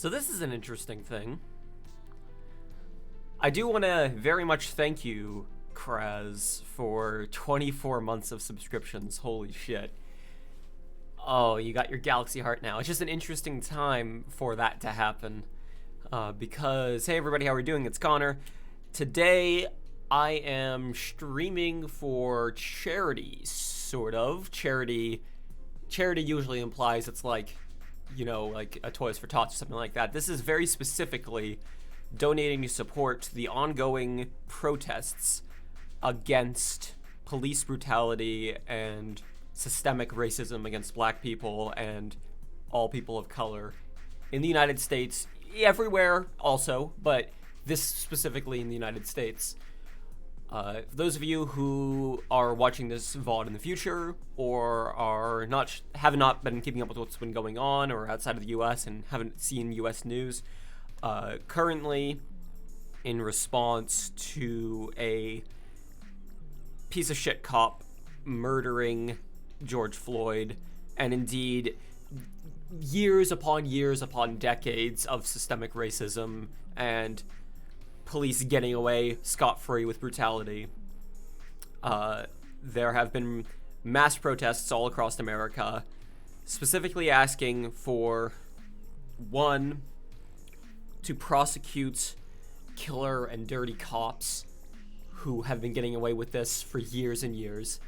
So this is an interesting thing. I do want to very much thank you, Kraz, for 24 months of subscriptions. Holy shit. Oh, you got your Galaxy Heart now. It's just an interesting time for that to happen. Because, hey everybody, how are we doing? It's Connor. Today, I am streaming for charity, sort of. Charity usually implies it's like, you know, like a Toys for Tots or something like that. This is very specifically donating to support the ongoing protests against police brutality and systemic racism against black people and all people of color in the United States, everywhere also, but this specifically in the United States. For those of you who are watching this VOD in the future, or have not been keeping up with what's been going on, or outside of the U.S. and haven't seen U.S. news, currently, in response to a piece of shit cop murdering George Floyd, and indeed years upon decades of systemic racism and police getting away scot-free with brutality, there have been mass protests all across America, specifically asking for, one, to prosecute killer and dirty cops who have been getting away with this for years and years,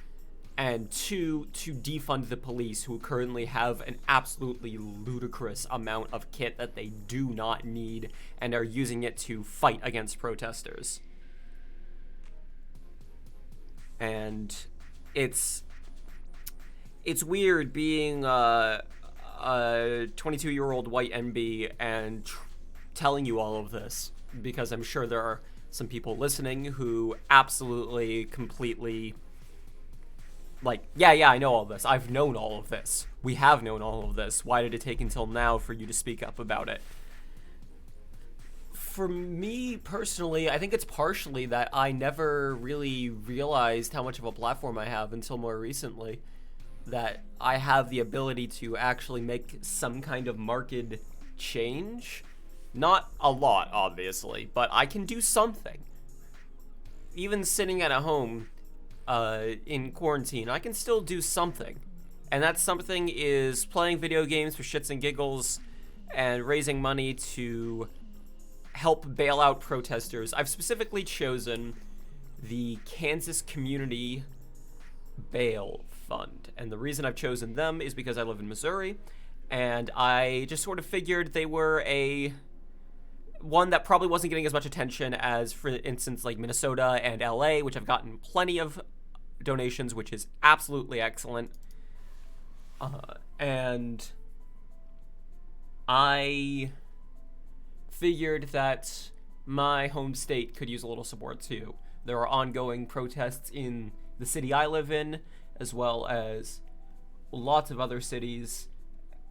and two, to defund the police, who currently have an absolutely ludicrous amount of kit that they do not need and are using it to fight against protesters. And it's weird being a 22-year-old white NB and telling you all of this, because I'm sure there are some people listening who absolutely, completely, like, yeah, I know all this. I've known all of this. We have known all of this. Why did it take until now for you to speak up about it? For me, personally, I think it's partially that I never really realized how much of a platform I have until more recently. That I have the ability to actually make some kind of marked change. Not a lot, obviously, but I can do something. Even sitting at a home in quarantine, I can still do something. And that something is playing video games for shits and giggles and raising money to help bail out protesters. I've specifically chosen the Kansas Community Bail Fund. And the reason I've chosen them is because I live in Missouri, and I just sort of figured they were one that probably wasn't getting as much attention as, for instance, like Minnesota and LA, which have gotten plenty of donations, which is absolutely excellent. And I figured that my home state could use a little support too. There are ongoing protests in the city I live in, as well as lots of other cities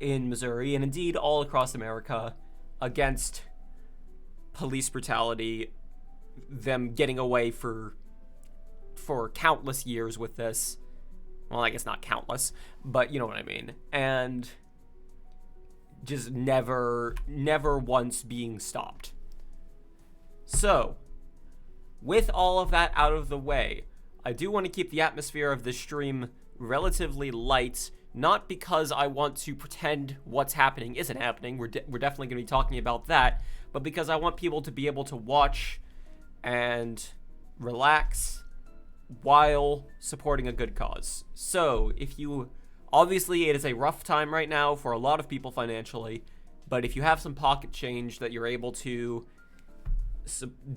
in Missouri, and indeed all across America, against police brutality, them getting away for countless years with this. Well, I guess not countless, but you know what I mean. And just never once being stopped. So, with all of that out of the way, I do want to keep the atmosphere of this stream relatively light, not because I want to pretend what's happening isn't happening. We're definitely going to be talking about that, but because I want people to be able to watch and relax while supporting a good cause. So, obviously it is a rough time right now for a lot of people financially, but if you have some pocket change that you're able to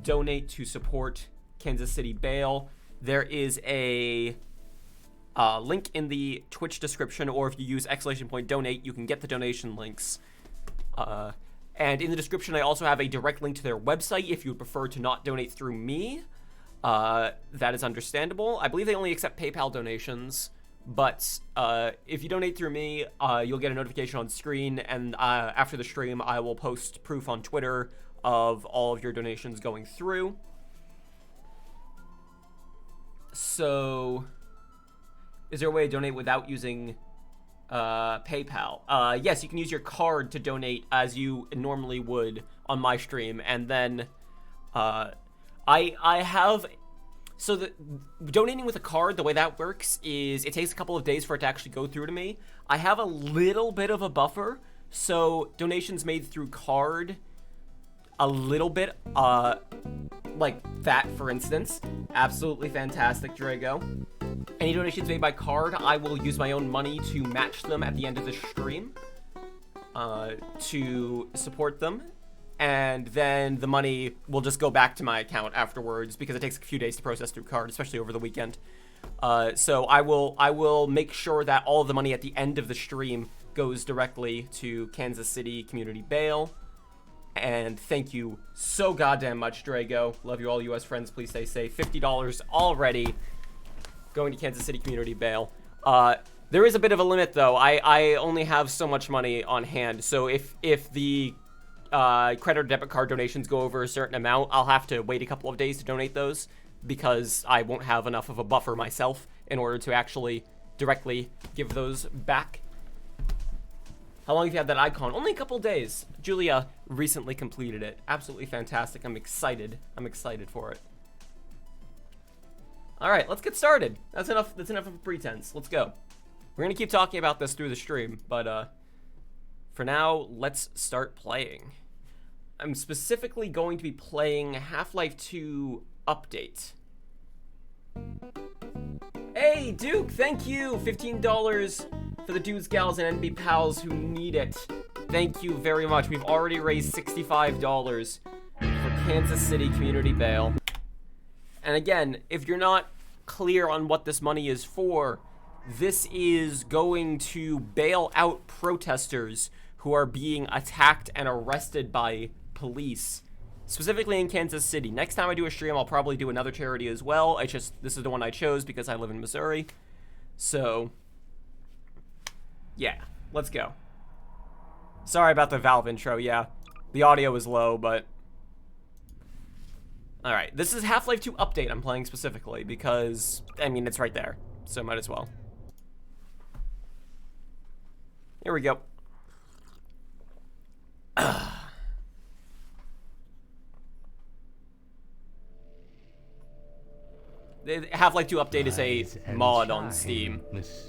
donate to support Kansas City Bail, there is a link in the Twitch description, or if you use !donate, you can get the donation links. And in the description, I also have a direct link to their website if you would prefer to not donate through me. That is understandable. I believe they only accept PayPal donations, but if you donate through me, you'll get a notification on screen, and after the stream, I will post proof on Twitter of all of your donations going through. So, is there a way to donate without using PayPal. Yes, you can use your card to donate as you normally would on my stream, and then I have. So the donating with a card, the way that works is it takes a couple of days for it to actually go through to me. I have a little bit of a buffer, so donations made through card, a little bit, like that, for instance. Absolutely fantastic, Drago. Any donations made by card, I will use my own money to match them at the end of the stream, to support them. And then the money will just go back to my account afterwards because it takes a few days to process through card, especially over the weekend. So I will make sure that all of the money at the end of the stream goes directly to Kansas City Community Bail. And thank you so goddamn much, Drago. Love you all, U.S. friends. Please stay safe. $50 already going to Kansas City Community Bail. There is a bit of a limit, though. I only have so much money on hand. So if the credit or debit card donations go over a certain amount, I'll have to wait a couple of days to donate those because I won't have enough of a buffer myself in order to actually directly give those back. How long have you had that icon? Only a couple days. Julia recently completed it. Absolutely fantastic. I'm excited. I'm excited for it. All right, let's get started. That's enough of a pretense. Let's go. We're gonna keep talking about this through the stream, but for now, let's start playing. I'm specifically going to be playing Half-Life 2 Update. Hey, Duke, thank you! $15 for the dudes, gals, and NB pals who need it. Thank you very much. We've already raised $65 for Kansas City Community Bail. And again, if you're not clear on what this money is for, this is going to bail out protesters who are being attacked and arrested by police, specifically in Kansas City. Next time I do a stream, I'll probably do another charity as well. This is the one I chose because I live in Missouri. So, yeah, let's go. Sorry about the Valve intro, yeah. The audio is low, but... Alright, this is Half-Life 2 Update I'm playing specifically because, I mean, it's right there. So might as well. Here we go. Half-Life 2 Update is a mod on Steam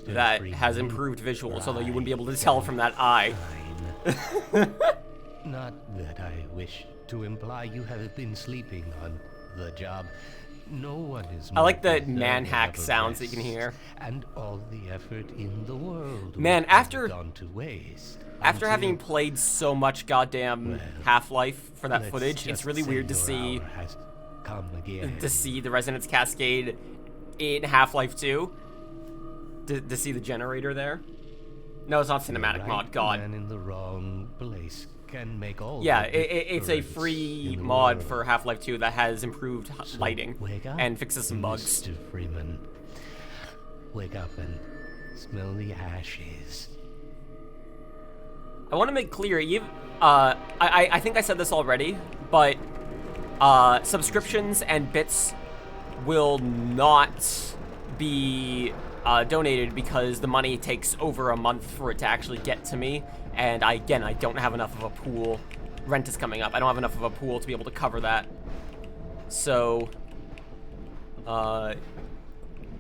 that has improved visuals, although you wouldn't be able to tell from that eye. Not that I wish to imply you have been sleeping on the job. No one is. I like the man hack sounds that you can hear. And all the effort in the world. Man, after gone to waste. After having played so much goddamn Half-Life for that footage, it's really weird to see the resonance cascade in Half-Life 2. To see the generator there. No, it's not cinematic mod. God. Man in the wrong place can make all yeah, it's a free mod for Half-Life 2 that has improved lighting and fixes some bugs. Mr. Freeman, wake up and smell the ashes. I want to make clear, I think I said this already, but subscriptions and bits will not be donated because the money takes over a month for it to actually get to me, and I don't have enough of a pool. Rent is coming up. I don't have enough of a pool to be able to cover that. So,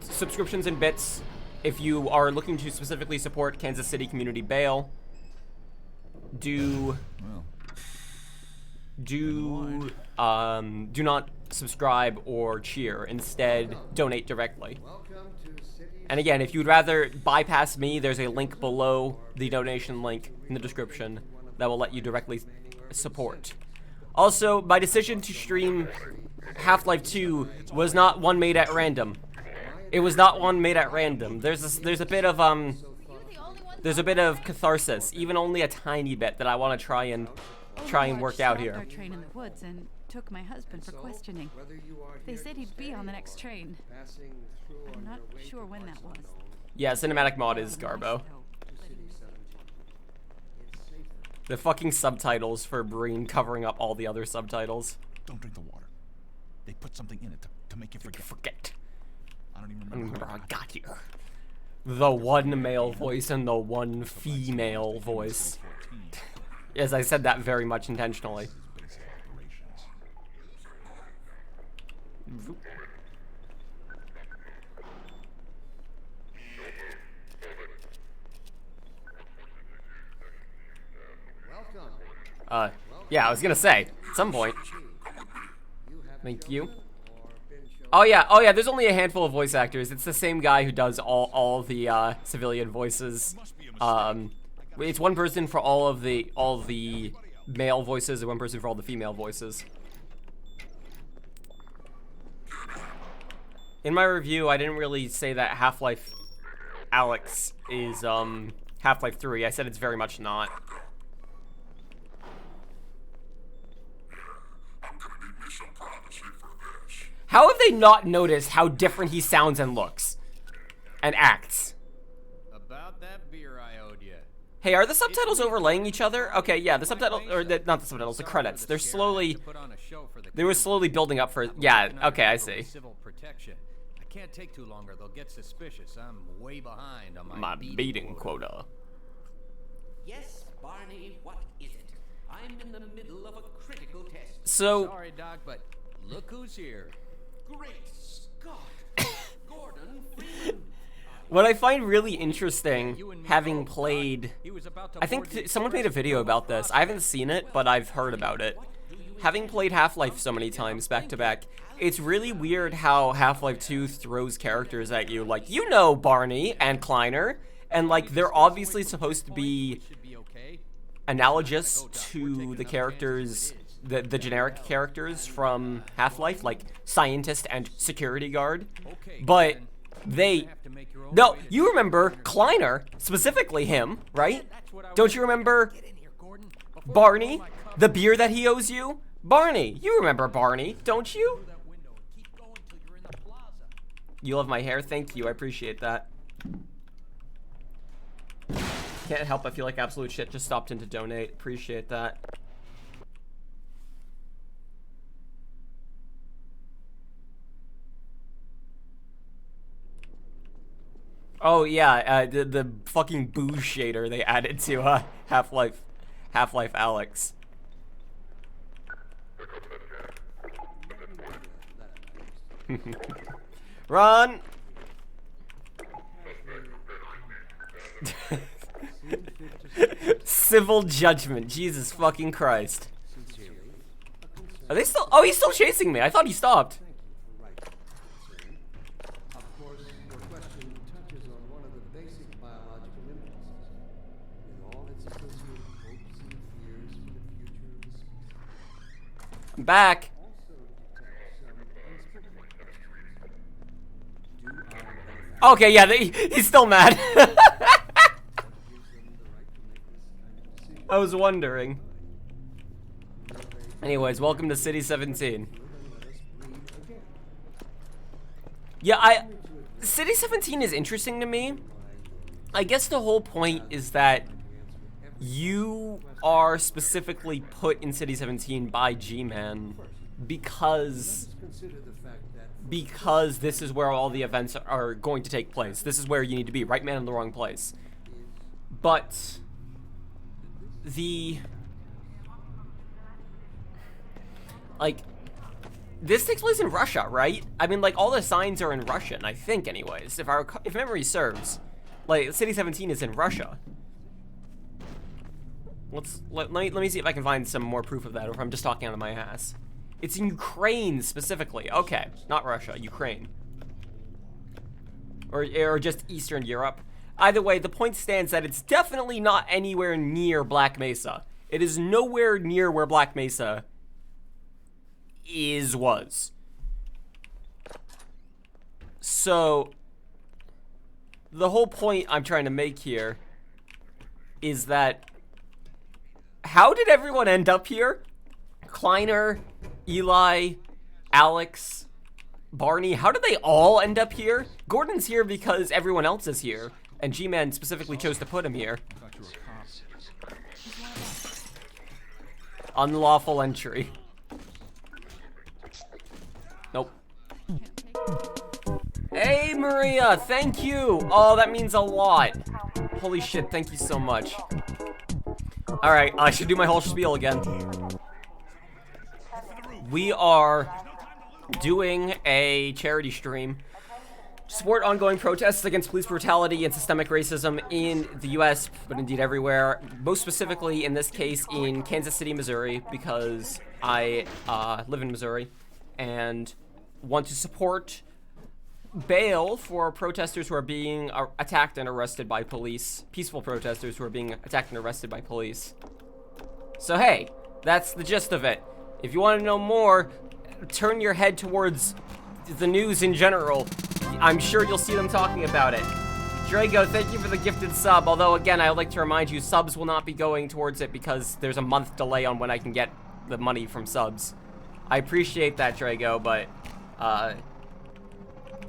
subscriptions and bits, if you are looking to specifically support Kansas City Community Bail, do not subscribe or cheer. Instead, donate directly. And again, if you'd rather bypass me, there's a link below the donation link in the description that will let you directly support. Also, my decision to stream Half-Life 2 was not one made at random. It was not one made at random. There's a bit of catharsis, even only a tiny bit, that I want to try and work out here. Our train in the woods and took my husband for questioning. They said he'd be on the next train. I'm not sure when that was. Yeah, cinematic mod is Garbo. The fucking subtitles for Breen covering up all the other subtitles. Don't drink the water. They put something in it to make you forget. Forget. I don't even remember how I got here. the one male voice and the one female voice. As I said that very much intentionally. Yeah, I was gonna say, at some point. Thank you. Oh yeah, there's only a handful of voice actors. It's the same guy who does all the civilian voices. It's one person for all of the male voices and one person for all the female voices. In my review, I didn't really say that Half-Life Alyx is Half-Life 3. I said it's very much not. How have they not noticed how different he sounds and looks? And acts? About that beer I owed you. Hey, are the subtitles overlaying each other? Okay, yeah, the subtitles, or not the subtitles, the credits. They were slowly building up for, yeah, okay, I see. Civil protection. I can't take too long or they'll get suspicious. I'm way behind on My beating quota. Yes, Barney, what is it? I'm in the middle of a critical test. So, sorry, Doc, but look who's here. Great Scott! Gordon Freeman! what I find really interesting, having played, I think someone made a video about this. I haven't seen it, but I've heard about it. Having played Half-Life so many times back to back, it's really weird how Half-Life 2 throws characters at you, like, you know Barney and Kleiner, and like, they're obviously supposed to be analogous to the characters, the generic characters from Half-Life, like scientist and security guard, but no, you remember Kleiner, specifically him, right? Don't you remember Barney, the beer that he owes you? Barney, you remember Barney, don't you? You love my hair, thank you, I appreciate that. Can't help but feel like absolute shit just stopped in to donate, appreciate that. Oh yeah, the fucking booze shader they added to Half-Life Alyx. Run! Civil judgment, Jesus fucking Christ. Are they still? Oh, he's still chasing me. I thought he stopped. I'm back. Okay, yeah, he's still mad. I was wondering. Anyways, welcome to City 17. Yeah, City 17 is interesting to me. I guess the whole point is that you are specifically put in City 17 by G-Man because this is where all the events are going to take place. This is where you need to be, right man in the wrong place. But this takes place in Russia, right? I mean, like, all the signs are in Russian, I think, anyways. If memory serves, like, City 17 is in Russia. Let me see if I can find some more proof of that, or if I'm just talking out of my ass. It's in Ukraine specifically. Okay, not Russia, Ukraine, or just Eastern Europe. Either way, the point stands that it's definitely not anywhere near Black Mesa. It is nowhere near where Black Mesa was. So, the whole point I'm trying to make here is that how did everyone end up here? Kleiner, Eli, Alex, Barney, how did they all end up here? Gordon's here because everyone else is here, and G-Man specifically chose to put him here. Unlawful entry. Nope. Hey, Maria! Thank you! Oh, that means a lot. Holy shit, thank you so much. Alright, I should do my whole spiel again. We are doing a charity stream to support ongoing protests against police brutality and systemic racism in the US, but indeed everywhere. Most specifically, in this case, in Kansas City, Missouri, because I live in Missouri and want to support bail for protesters who are being attacked and arrested by police. Peaceful protesters who are being attacked and arrested by police. So hey, that's the gist of it. If you want to know more, turn your head towards the news in general. I'm sure you'll see them talking about it. Drago, thank you for the gifted sub. Although, again, I would like to remind you, subs will not be going towards it because there's a month delay on when I can get the money from subs. I appreciate that, Drago, but,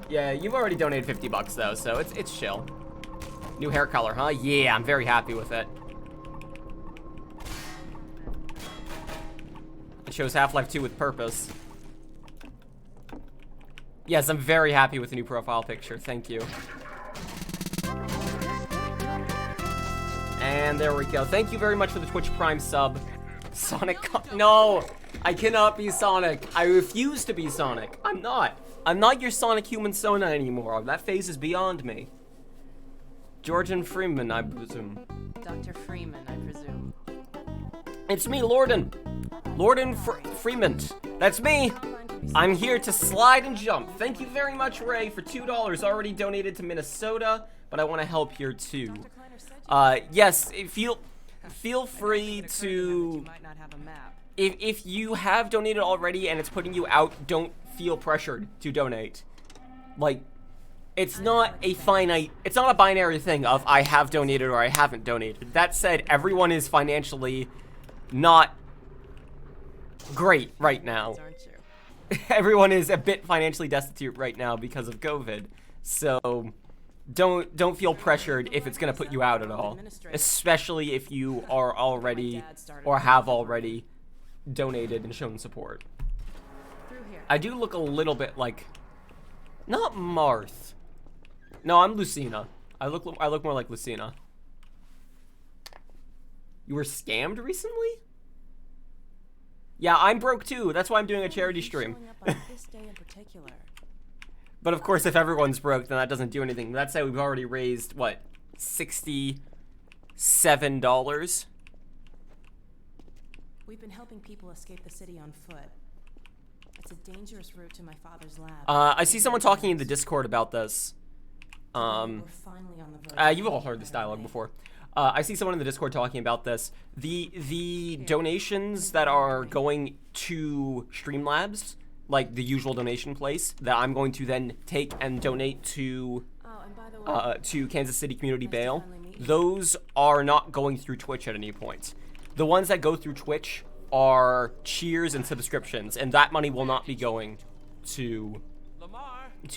yeah, you've already donated 50 bucks, though, so it's chill. New hair color, huh? Yeah, I'm very happy with it. It shows Half-Life 2 with purpose. Yes, I'm very happy with the new profile picture. Thank you. And there we go. Thank you very much for the Twitch Prime sub. Sonic, no, I cannot be Sonic. I refuse to be Sonic. I'm not. I'm not your Sonic Human Sona anymore. That phase is beyond me. Georgian Freeman, I presume. Dr. Freeman, I presume. It's me, Lorden. Lorden Freeman. That's me. I'm here to slide and jump. Thank you very much, Ray, for $2 already donated to Minnesota, but I want to help here too. Yes, feel free to. If you have donated already and it's putting you out, don't feel pressured to donate. Like, it's not a binary thing of I have donated or I haven't donated. That said, everyone is financially not great right now. Everyone is a bit financially destitute right now because of COVID. So don't feel pressured if it's gonna put you out at all. Especially if you are already or have already donated and shown support. I do look a little bit like, not Marth. No, I'm Lucina. I look more like Lucina. You were scammed recently? Yeah, I'm broke too. That's why I'm doing a charity stream. But of course, if everyone's broke, then that doesn't do anything. That said, we've already raised, what, $67? We've been helping people escape the city on foot. It's a dangerous route to my father's lab. I see someone talking in the Discord about this. You've all heard this dialogue before. I see someone in the Discord talking about this. The donations that are going to Streamlabs, like the usual donation place, that I'm going to then take and donate to Kansas City Community Bail, those are not going through Twitch at any point. The ones that go through Twitch are cheers and subscriptions, and that money will not be going to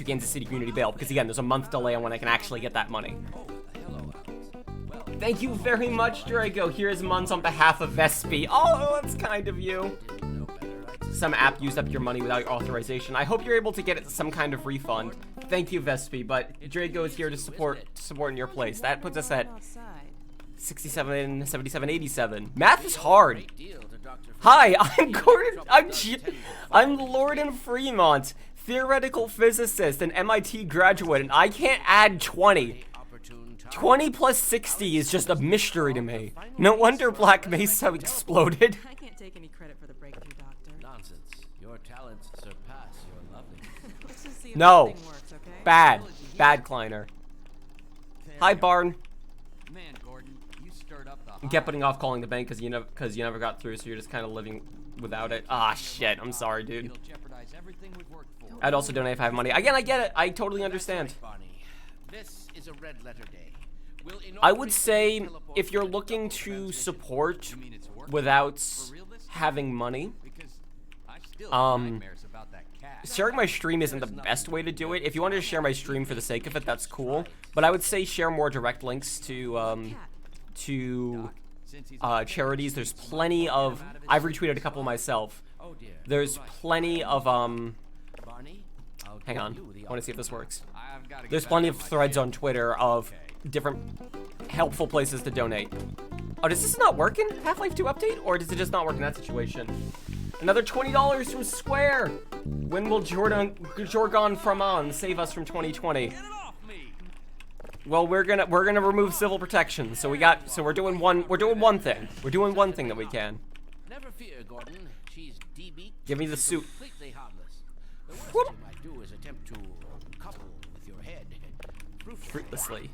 Kansas City Community Bail, because again, there's a month delay on when I can actually get that money. Thank you very much, Drago. Here's Muns on behalf of Vespi. Oh, that's kind of you. Some app used up your money without your authorization. I hope you're able to get some kind of refund. Thank you, Vespi, but Drago is here to support in your place. That puts us at 67, 77, 87. Math is hard. Hi, I'm Gordon. I'm Lorden Fremont, theoretical physicist and MIT graduate, and I can't add 20. 20 plus 60 is just a mystery to me. No wonder Black Mesa exploded. I can't take any credit for the breakthrough, Doctor. Nonsense. Your talents surpass your loveliness. Let's just see if No. everything works, okay? Bad Kleiner. Hi, Barn. Man, Gordon, you stirred up the You kept putting off calling the bank because you never got through, so you're just kind of living without it. Ah, shit. I'm sorry, dude. It'll jeopardize everything we've worked for. I'd also donate if I have money. Again, I get it. I totally understand. Barney, this is a red letter day. I would say if you're looking to support without having money, sharing my stream isn't the best way to do it. If you wanted to share my stream for the sake of it, that's cool. But I would say share more direct links to charities. There's plenty of. I've retweeted a couple myself. There's plenty of Hang on. I want to see if this works. There's plenty of threads on Twitter of different helpful places to donate. Oh, does this not work in Half-Life 2 update? Or does it just not work in that situation? Another $20 from Square! When will Jorgon Framan save us from 2020? Well, we're gonna remove civil protection. So we're doing one thing. We're doing one thing that we can. Never fear, Gordon. She's DB. Give me the suit. Completely harmless. The worst Whoop. you might do is attempt to couple with your head. Fruitlessly.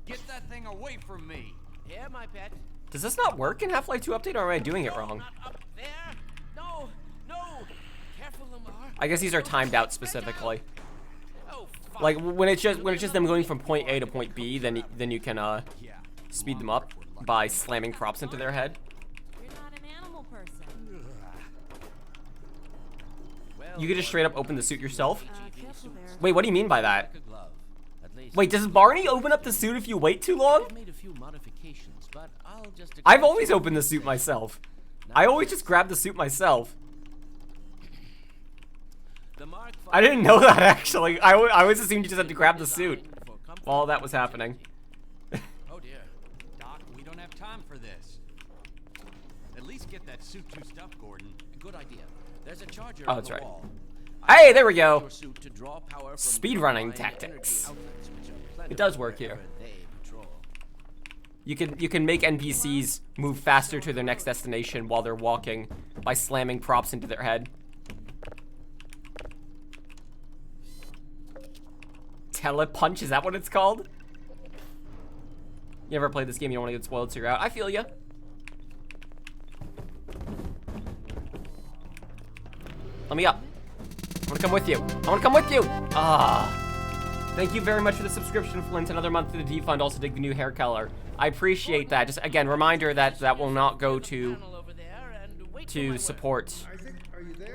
Get that thing away from me. Here, my pet. Does this not work in Half-Life 2 update, or am I doing it wrong? Not up there. No, no. Careful, Lamar. I guess these are timed out specifically. Oh, fuck. Like when it's just them going from point A to point B, then you can speed them up by slamming props into their head. You're not an animal person. You could just straight up open the suit yourself. Careful there. Wait, what do you mean by that? A glove. At least Wait, does Barney open up the suit if you wait too long? I've made a few modifications, but I'll just I've always opened the suit myself. I always just grab the suit myself. The Mark I didn't know that actually. I always assumed you just had to grab the suit while that was happening. Oh dear. Doc, we don't have time for this. At least get that suit juiced up, Gordon. Good idea. There's a charger Oh, on that's the right. wall. Hey, there we go. Your suit to draw power from Speedrunning combined tactics. energy outlets, which are plentiful It does work here. wherever they patrol. You can make NPCs move faster to their next destination while they're walking by slamming props into their head. Telepunch, is that what it's called? You ever played this game, you don't want to get spoiled, so you're out. I feel ya. Let me up. I want to come with you. I want to come with you. Thank you very much for the subscription, Flint. Another month to the defund. Also dig the new hair color. I appreciate that. Just again, reminder that that will not go to Panel over there and wait for my word. support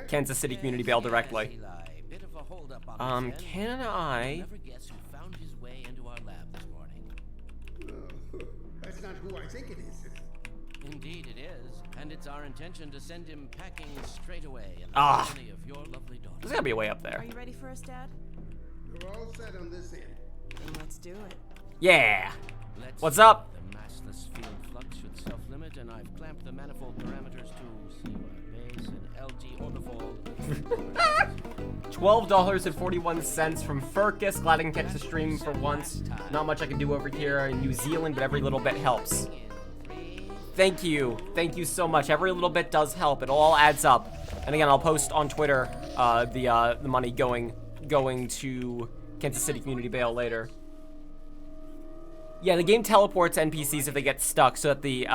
Kansas City Community Bail directly. Eli, bit of a holdup on this end. Can I? Never guess who found his way into our lab this morning. That's not who I think it is. Indeed it is, and it's our intention to send him packing straight away in the Ah. company of your lovely daughter. There's gotta be a way up Are there. you ready for us, Dad? We're all set on this end. Then let's do it. Yeah. Let's What's see. up? The massless field flux should self-limit, and I've clamped the manifold parameters to CY base and LG orbifold. $12.41 from Furcus. Glad I can catch the stream for once. Not much I can do over here in New Zealand, but every little bit helps. Thank you. Thank you so much. Every little bit does help. It all adds up. And again, I'll post on Twitter the money going to Kansas City Community Bail later. Yeah, the game teleports NPCs if they get stuck, so that the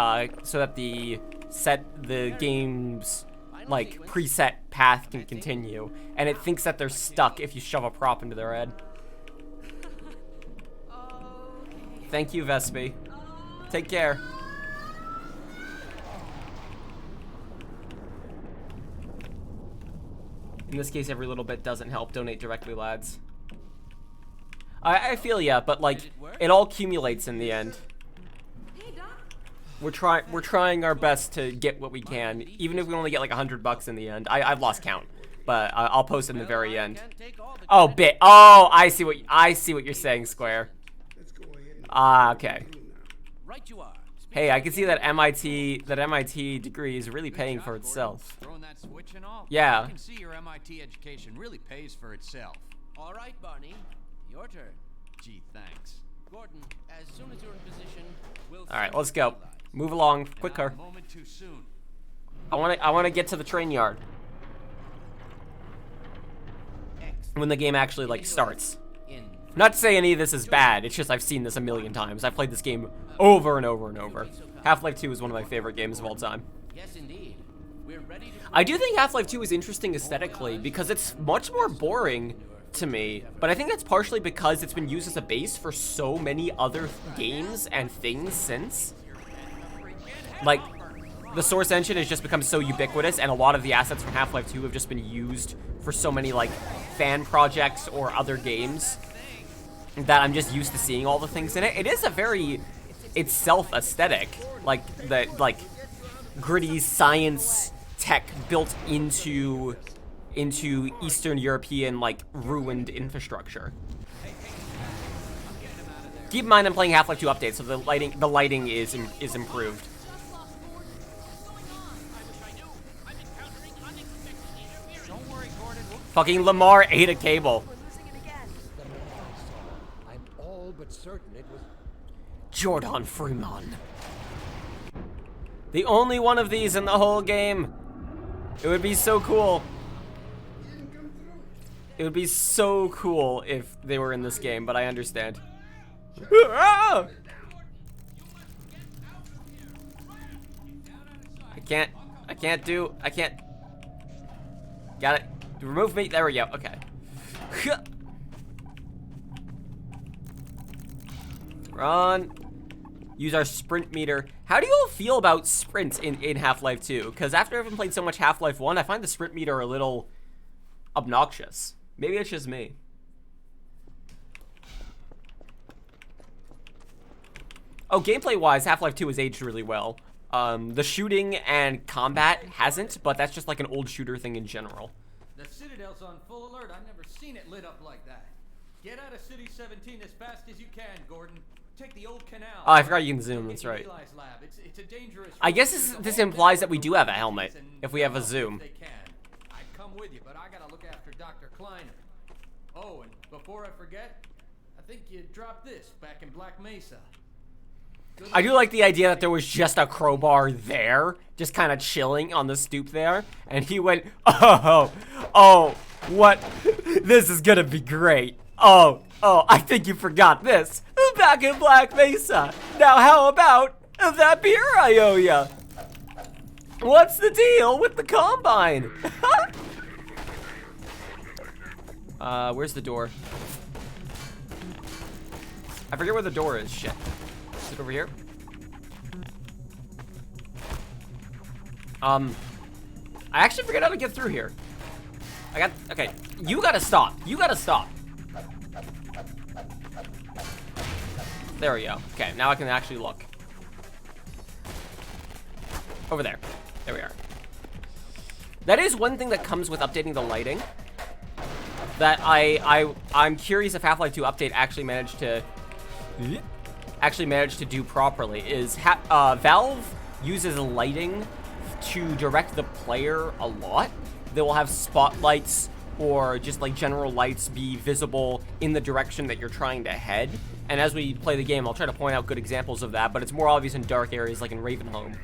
game's like preset path can continue, and it thinks that they're stuck if you shove a prop into their head. Thank you, Vespi. Take care. In this case, every little bit doesn't help. Donate directly, lads. I feel ya, but like, it all accumulates in the end. We're trying our best to get what we can, even if we only get like $100 in the end. I've lost count, but I'll post it in the very end. Oh, oh, I see what you're saying, Square. Let's go ahead and Okay. Right you are. Hey, I can see that MIT degree is really paying for itself. Throwing that switch and all. Yeah. I can see your MIT education really pays for itself. All right, Barney. Your turn. Gee, thanks. Gordon, as soon as you're in position, we'll All right, let's go. Move along, quicker. Not a moment too soon. I want to get to the train yard when the game actually like starts. Not to say any of this is bad, it's just I've seen this a million times. I've played this game over and over and over. Half-Life 2 is one of my favorite games of all time. Yes, indeed. We're ready to I do think Half-Life 2 is interesting aesthetically because it's much more boring to me, but I think that's partially because it's been used as a base for so many other games and things since. Like, the Source engine has just become so ubiquitous, and a lot of the assets from Half-Life 2 have just been used for so many, like, fan projects or other games that I'm just used to seeing all the things in it. It is a very itself aesthetic, like, the, like, gritty science tech built into Eastern European, like, ruined infrastructure. Keep in mind I'm playing Half-Life 2 update, so the lighting is improved. Don't worry, Gordon. Fucking Lamar ate a cable. I'm all but certain it was. Jordan Freeman. The only one of these in the whole game. It would be so cool. It would be so cool if they were in this game, but I understand. I can't. Got it. Remove me. There we go. Okay. Run. Use our sprint meter. How do you all feel about sprints in Half-Life 2? Because after having played so much Half-Life 1, I find the sprint meter a little obnoxious. Maybe it's just me. Oh, gameplay-wise, Half-Life 2 has aged really well. The shooting and combat hasn't, but that's just like an old shooter thing in general. The Citadel's on full alert. I've never seen it lit up like that. Get out of City 17 as fast as you can, Gordon. Take the old canal. Oh, I forgot you can zoom, that's right. It's a dangerous I guess this implies that we do have a helmet, if we have a zoom. They can. I'd come with you, but I gotta look after Dr. Kleiner. Oh, and before I forget, I think you dropped this back in Black Mesa. I do like the idea that there was just a crowbar there, just kind of chilling on the stoop there, and he went, oh, what? This is gonna be great. Oh, I think you forgot this. Back in Black Mesa. Now how about that beer I owe ya? What's the deal with the Combine? Where's the door? I forget where the door is, shit. Is it over here? I actually forget how to get through here. Okay, you gotta stop. There we go. Okay, now I can actually look. Over there. There we are. That is one thing that comes with updating the lighting. That I'm curious if Half-Life 2 update actually managed to do properly. Is Valve uses lighting to direct the player a lot. They will have spotlights or just like general lights be visible in the direction that you're trying to head. And as we play the game, I'll try to point out good examples of that, but it's more obvious in dark areas like in Ravenholm.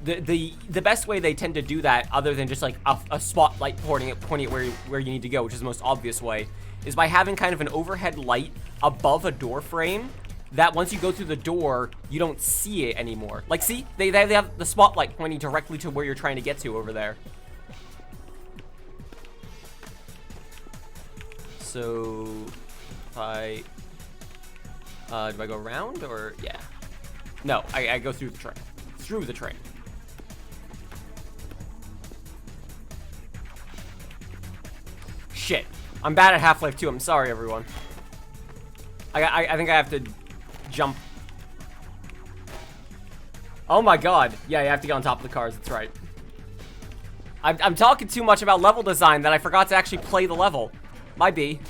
The best way they tend to do that, other than just like a spotlight pointing at where you need to go, which is the most obvious way, is by having kind of an overhead light above a door frame that once you go through the door, you don't see it anymore. Like, see? They have the spotlight pointing directly to where you're trying to get to over there. So, if I... do I go around, or... Yeah. No, I go through the train. Through the train. Shit. I'm bad at Half-Life 2. I'm sorry, everyone. I think I have to jump. Oh my god. Yeah, you have to get on top of the cars. That's right. I'm talking too much about level design that I forgot to actually play the level. Might be.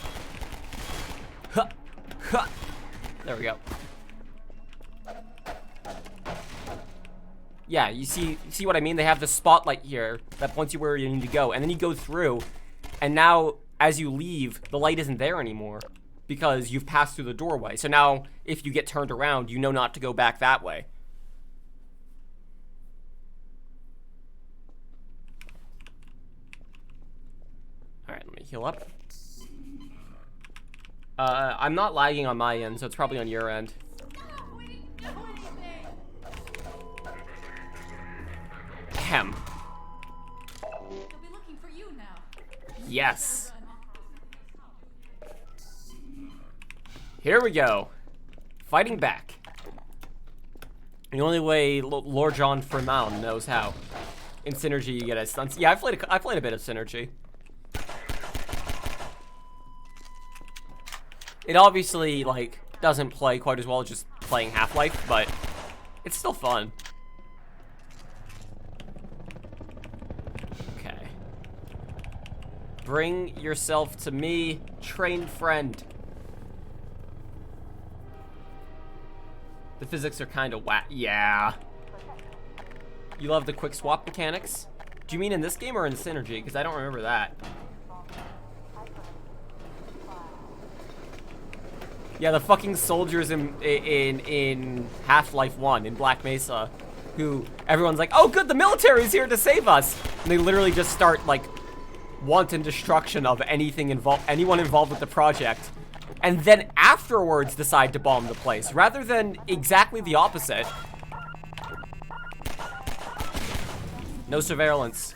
Huh. Huh. There we go. Yeah, you see what I mean? They have the spotlight here that points you where you need to go, and then you go through, and now as you leave, the light isn't there anymore because you've passed through the doorway. So now, if you get turned around, you know not to go back that way. All right, let me heal up. I'm not lagging on my end, so it's probably on your end. Ahem. They'll be looking for you now. Yes. Here we go. Fighting back. The only way Lord John Freeman knows how. In Synergy, you get a stunts. Yeah, I played a bit of Synergy. It obviously, like, doesn't play quite as well as just playing Half-Life, but it's still fun. Okay. Bring yourself to me, trained friend. The physics are kind of whack. Yeah. You love the quick swap mechanics? Do you mean in this game or in Synergy? Because I don't remember that. Yeah, the fucking soldiers in Half-Life 1 in Black Mesa, who everyone's like, oh good, the military's here to save us. And they literally just start like wanton destruction of anyone involved with the project. And then afterwards decide to bomb the place, rather than exactly the opposite. No surveillance.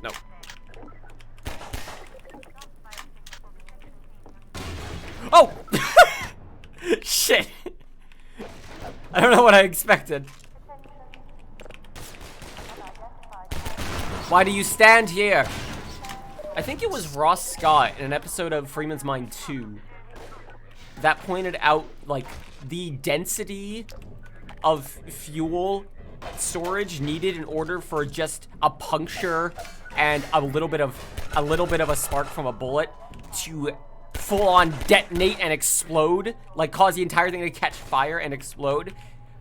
No. Oh! Shit. I don't know what I expected. Why do you stand here? I think it was Ross Scott in an episode of Freeman's Mind 2 that pointed out, like, the density of fuel storage needed in order for just a puncture and a little bit of a spark from a bullet to full-on detonate and explode, like cause the entire thing to catch fire and explode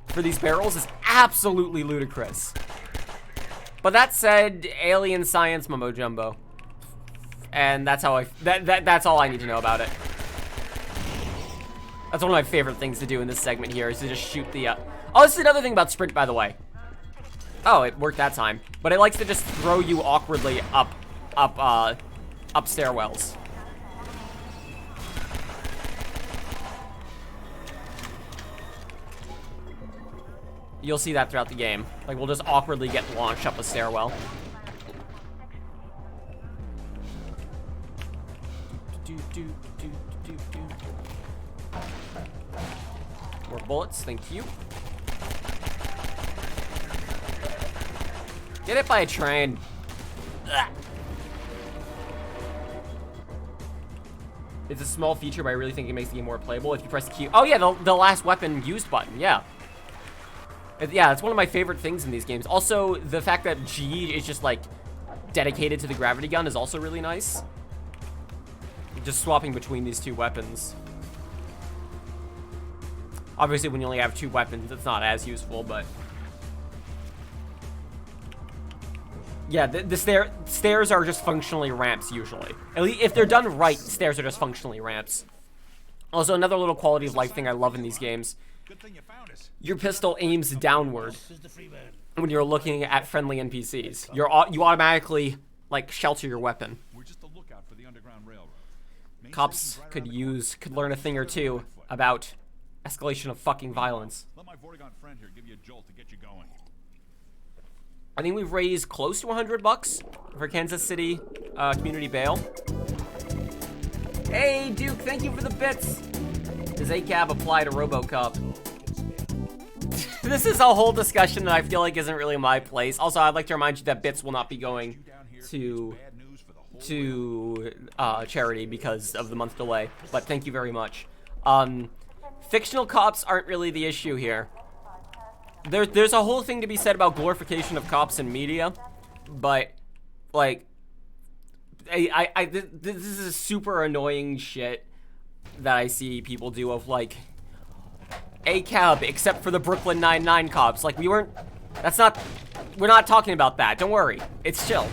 for these barrels is absolutely ludicrous. But that said, alien science mumbo jumbo. And that's how that's all I need to know about it. That's one of my favorite things to do in this segment here, is to just shoot the oh, this is another thing about Sprint, by the way. Oh, it worked that time. But it likes to just throw you awkwardly up stairwells. You'll see that throughout the game. Like, we'll just awkwardly get launched up a stairwell. More bullets, thank you. Get hit by a train. Ugh. It's a small feature, but I really think it makes the game more playable if you press the Q. Oh yeah, the last weapon used button, yeah. Yeah, it's one of my favorite things in these games. Also, the fact that G is just, like, dedicated to the gravity gun is also really nice. Just swapping between these two weapons. Obviously, when you only have two weapons, it's not as useful, but... Yeah, the stairs are just functionally ramps, usually. At least, if they're done right, stairs are just functionally ramps. Also, another little quality of life thing I love in these games. Your pistol aims downward when you're looking at friendly NPCs. You automatically, like, shelter your weapon. Cops could learn a thing or two about escalation of fucking violence. I think we've raised close to $100 for Kansas City community bail. Hey, Duke, thank you for the bits. Does ACAB apply to RoboCop? This is a whole discussion that I feel like isn't really my place. Also, I'd like to remind you that bits will not be going to charity because of the month delay. But thank you very much. Fictional cops aren't really the issue here. There's a whole thing to be said about glorification of cops in media, but like, this is super annoying shit that I see people do of like, ACAB except for the Brooklyn Nine-Nine cops. Like, we're not talking about that. Don't worry, it's chill.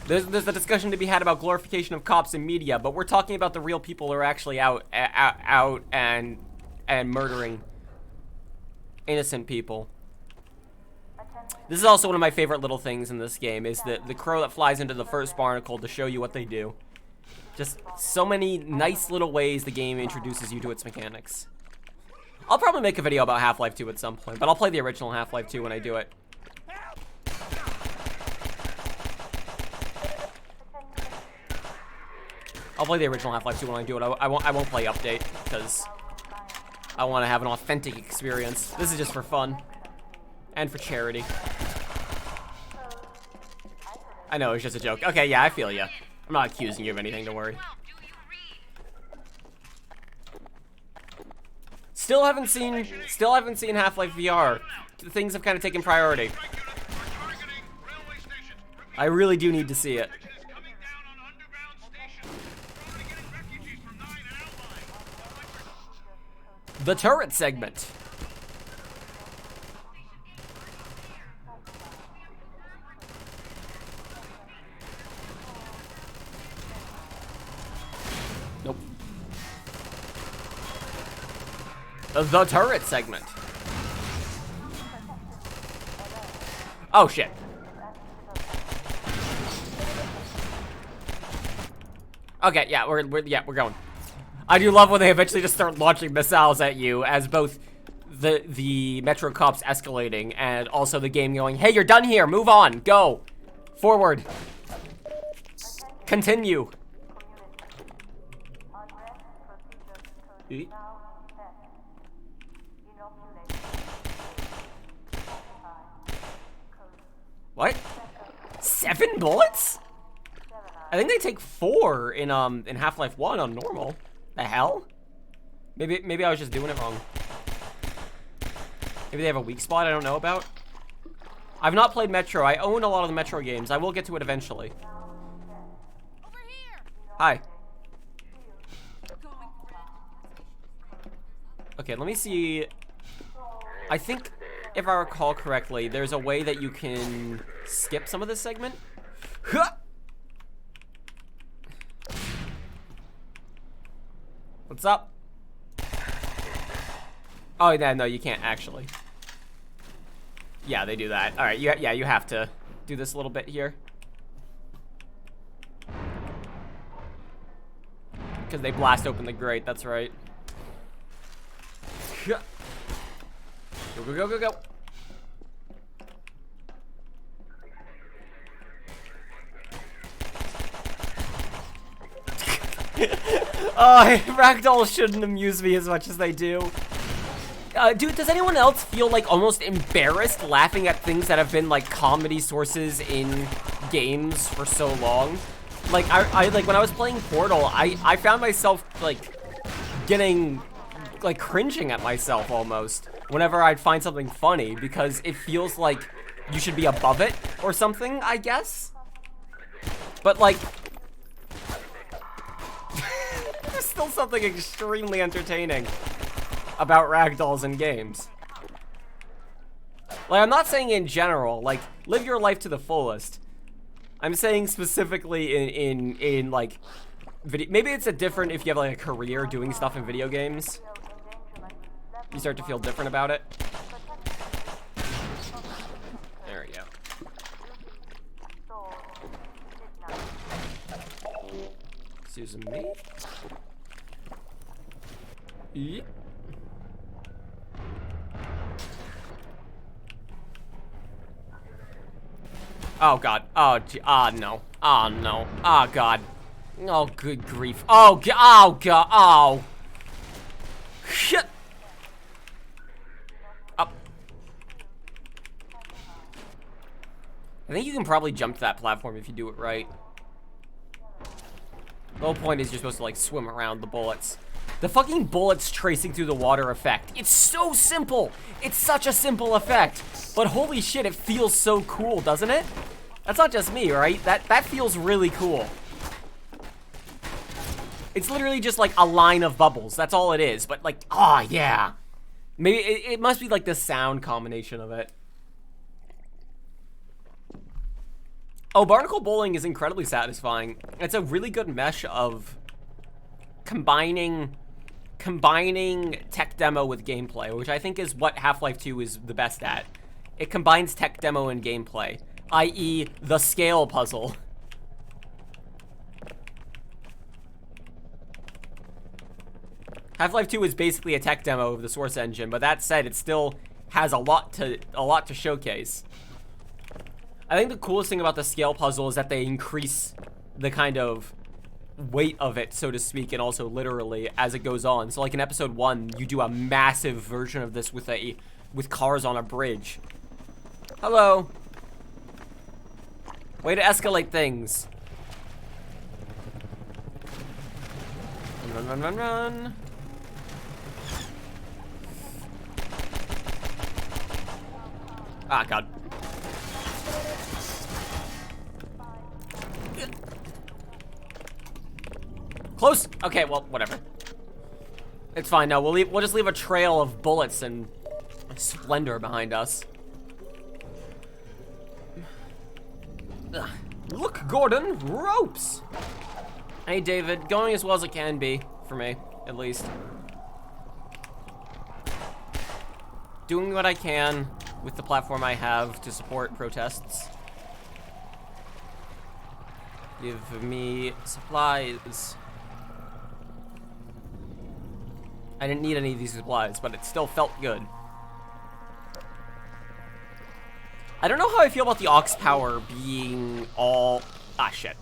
There's a discussion to be had about glorification of cops in media, but we're talking about the real people who are actually out and murdering innocent people. This is also one of my favorite little things in this game, is the crow that flies into the first barnacle to show you what they do. Just so many nice little ways the game introduces you to its mechanics. I'll probably make a video about Half-Life 2 at some point, but I'll play the original Half-Life 2 when I do it. I'll play the original Half-Life 2 when I do it. I won't play Update, because I want to have an authentic experience. This is just for fun. And for charity. I know, it's just a joke. Okay, yeah, I feel ya. I'm not accusing you of anything, don't worry. Still haven't seen Half-Life VR. Things have kind of taken priority. I really do need to see it. The turret segment. Nope. The turret segment. Oh shit. Okay, yeah, we're going. I do love when they eventually just start launching missiles at you, as both the Metro cops escalating and also the game going, hey, you're done here, move on, go, forward, continue. What? 7 bullets? I think they take 4 in Half-Life 1 on normal. The hell? Maybe I was just doing it wrong. Maybe they have a weak spot I don't know about. I've not played Metro. I own a lot of the Metro games. I will get to it eventually. Over here. Hi. Okay, let me see. I think, if I recall correctly, there's a way that you can skip some of this segment. Huh! What's up? Oh, yeah, no, you can't actually. Yeah, they do that. All right, yeah, you have to do this a little bit here. Because they blast open the grate, that's right. Go, go, go, go, go. Oh, ragdolls shouldn't amuse me as much as they do. Dude, does anyone else feel like almost embarrassed laughing at things that have been like comedy sources in games for so long? Like, I like when I was playing Portal, I found myself like getting like cringing at myself almost whenever I'd find something funny, because it feels like you should be above it or something, I guess. But like, there's still something extremely entertaining about ragdolls in games. Like, I'm not saying in general, like, live your life to the fullest. I'm saying specifically in like, video. Maybe it's a different if you have like a career doing stuff in video games. You start to feel different about it. There we go. Susan me. Yep. Oh god. Oh gee. No. Oh no. Oh god. Oh good grief. Oh god. Oh god. Oh. Shit. Up. I think you can probably jump to that platform if you do it right. The whole point is you're supposed to like swim around the bullets. The fucking bullets tracing through the water effect. It's so simple. It's such a simple effect. But holy shit, it feels so cool, doesn't it? That's not just me, right? That feels really cool. It's literally just like a line of bubbles. That's all it is. But like, oh yeah. Maybe it must be like the sound combination of it. Oh, Barnacle Bowling is incredibly satisfying. It's a really good mesh of combining tech demo with gameplay, which I think is what Half-Life 2 is the best at. It combines tech demo and gameplay, i.e. the scale puzzle. Half-Life 2 is basically a tech demo of the Source engine, but that said, it still has a lot to showcase. I think the coolest thing about the scale puzzle is that they increase the kind of weight of it, so to speak, and also literally as it goes on. So like in episode 1, you do a massive version of this with cars on a bridge. Hello. Way to escalate things. Run, run, run, run. Ah, God. Close. Okay, well, whatever. It's fine. No, we'll just leave a trail of bullets and splendor behind us. Ugh. Look, Gordon, ropes. Hey, David, going as well as it can be for me, at least. Doing what I can with the platform I have to support protests. Give me supplies. I didn't need any of these supplies, but it still felt good. I don't know how I feel about the aux power being all... Ah, shit.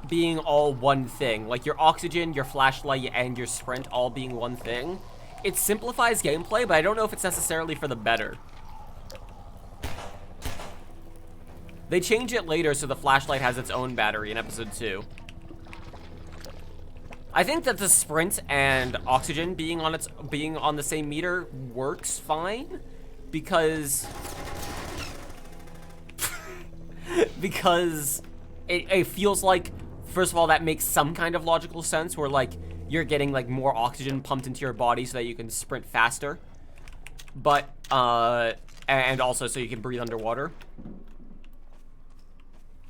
Being all one thing. Like, your oxygen, your flashlight, and your sprint all being one thing. It simplifies gameplay, but I don't know if it's necessarily for the better. They change it later so the flashlight has its own battery in episode 2. I think that the sprint and oxygen being on the same meter works fine because it feels like, first of all, that makes some kind of logical sense where like you're getting like more oxygen pumped into your body so that you can sprint faster, but and also so you can breathe underwater.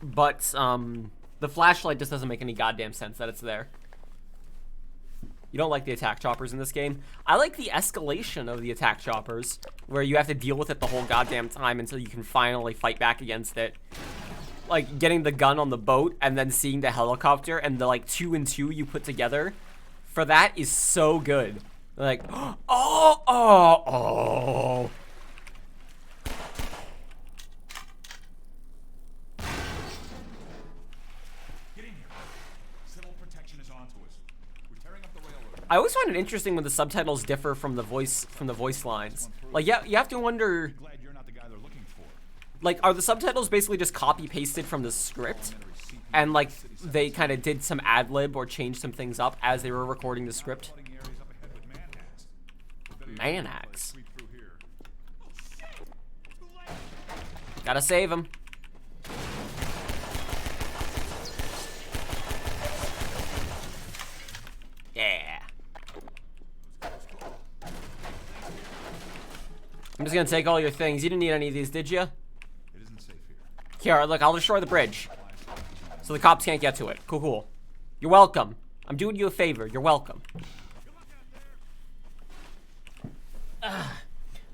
But the flashlight just doesn't make any goddamn sense that it's there. You don't like the attack choppers in this game? I like the escalation of the attack choppers, where you have to deal with it the whole goddamn time until you can finally fight back against it. Like, getting the gun on the boat and then seeing the helicopter and the, like, 2 and 2 you put together, for that is so good. Like, oh. I always find it interesting when the subtitles differ from the voice lines. Like, yeah, you have to wonder, like, are the subtitles basically just copy pasted from the script, and like they kind of did some ad lib or changed some things up as they were recording the script? Man axe. Gotta save him. Yeah. I'm just gonna take all your things. You didn't need any of these, did you? It isn't safe here. Here, look, I'll destroy the bridge. So the cops can't get to it. Cool. You're welcome. I'm doing you a favor. You're welcome.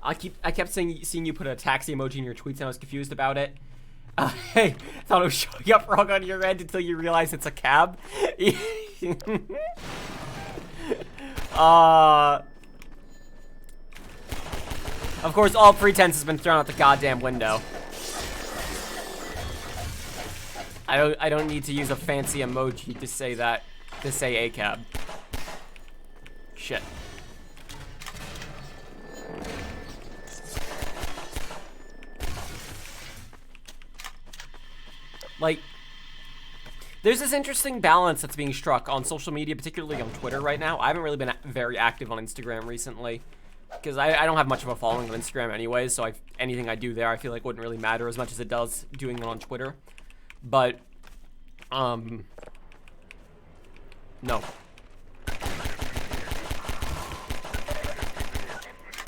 I kept seeing you put a taxi emoji in your tweets and I was confused about it. Hey, thought it was showing up wrong on your end until you realize it's a cab. Of course, all pretense has been thrown out the goddamn window. I don't need to use a fancy emoji to say that, to say a cab. Shit. Like, there's this interesting balance that's being struck on social media, particularly on Twitter right now. I haven't really been very active on Instagram recently, because I don't have much of a following on Instagram anyways, so anything I do there I feel like wouldn't really matter as much as it does doing it on Twitter. But, no.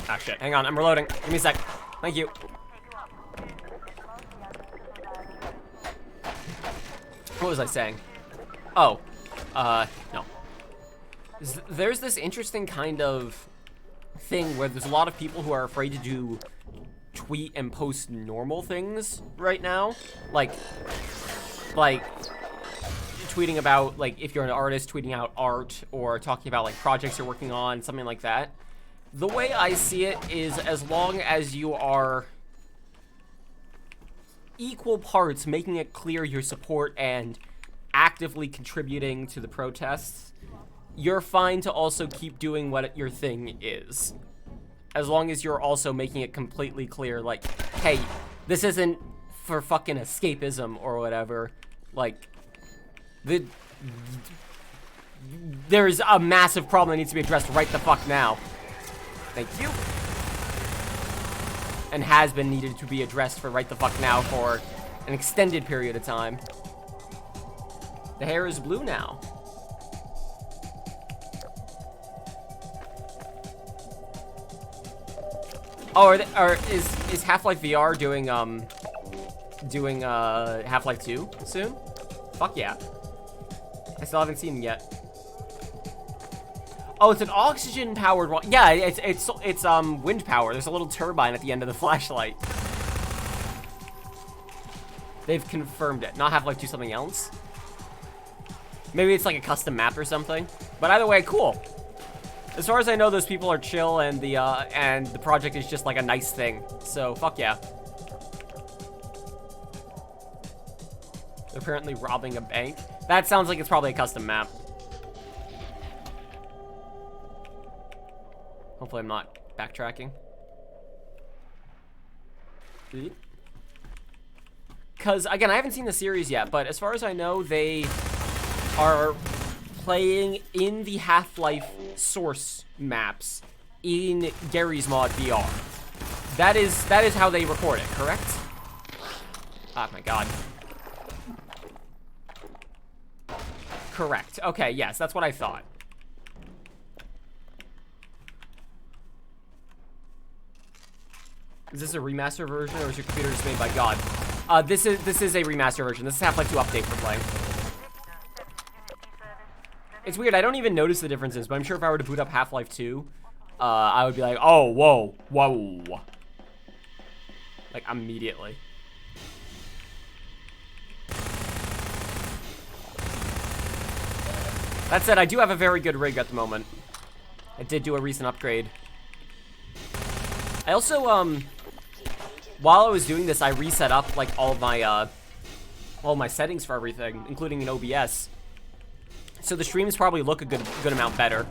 Ah, shit. Hang on, I'm reloading. Give me a sec. Thank you. What was I saying? Oh, no. There's this interesting kind of thing where there's a lot of people who are afraid to do tweet and post normal things right now. Like tweeting about, like, if you're an artist, tweeting out art or talking about, like, projects you're working on, something like that. The way I see it is as long as you are equal parts making it clear your support and actively contributing to the protests, you're fine to also keep doing what your thing is. As long as you're also making it completely clear, like, hey, this isn't for fucking escapism or whatever. Like, there's a massive problem that needs to be addressed right the fuck now. Thank you. And has been needed to be addressed for right the fuck now for an extended period of time. The hair is blue now. Oh, is Half-Life VR doing Half-Life 2 soon? Fuck yeah. I still haven't seen it yet. Oh, it's an oxygen-powered one. Yeah, it's wind power. There's a little turbine at the end of the flashlight. They've confirmed it. Not Half-Life 2, something else. Maybe it's like a custom map or something. But either way, cool. As far as I know, those people are chill, and the project is just like a nice thing. So fuck yeah. They're apparently robbing a bank. That sounds like it's probably a custom map. Hopefully I'm not backtracking. Because, again, I haven't seen the series yet, but as far as I know, they are playing in the Half-Life source maps in Gary's Mod VR. That is how they record it, correct? Oh my god. Correct. Okay, yes, that's what I thought. Is this a remaster version, or is your computer just made by God? This is a remaster version. This is Half-Life 2 update for playing. It's weird. I don't even notice the differences, but I'm sure if I were to boot up Half-Life 2, I would be like, oh, whoa, whoa. Like, immediately. That said, I do have a very good rig at the moment. I did do a recent upgrade. I also, while I was doing this, I reset up, like, all my settings for everything, including in OBS. So the streams probably look a good amount better.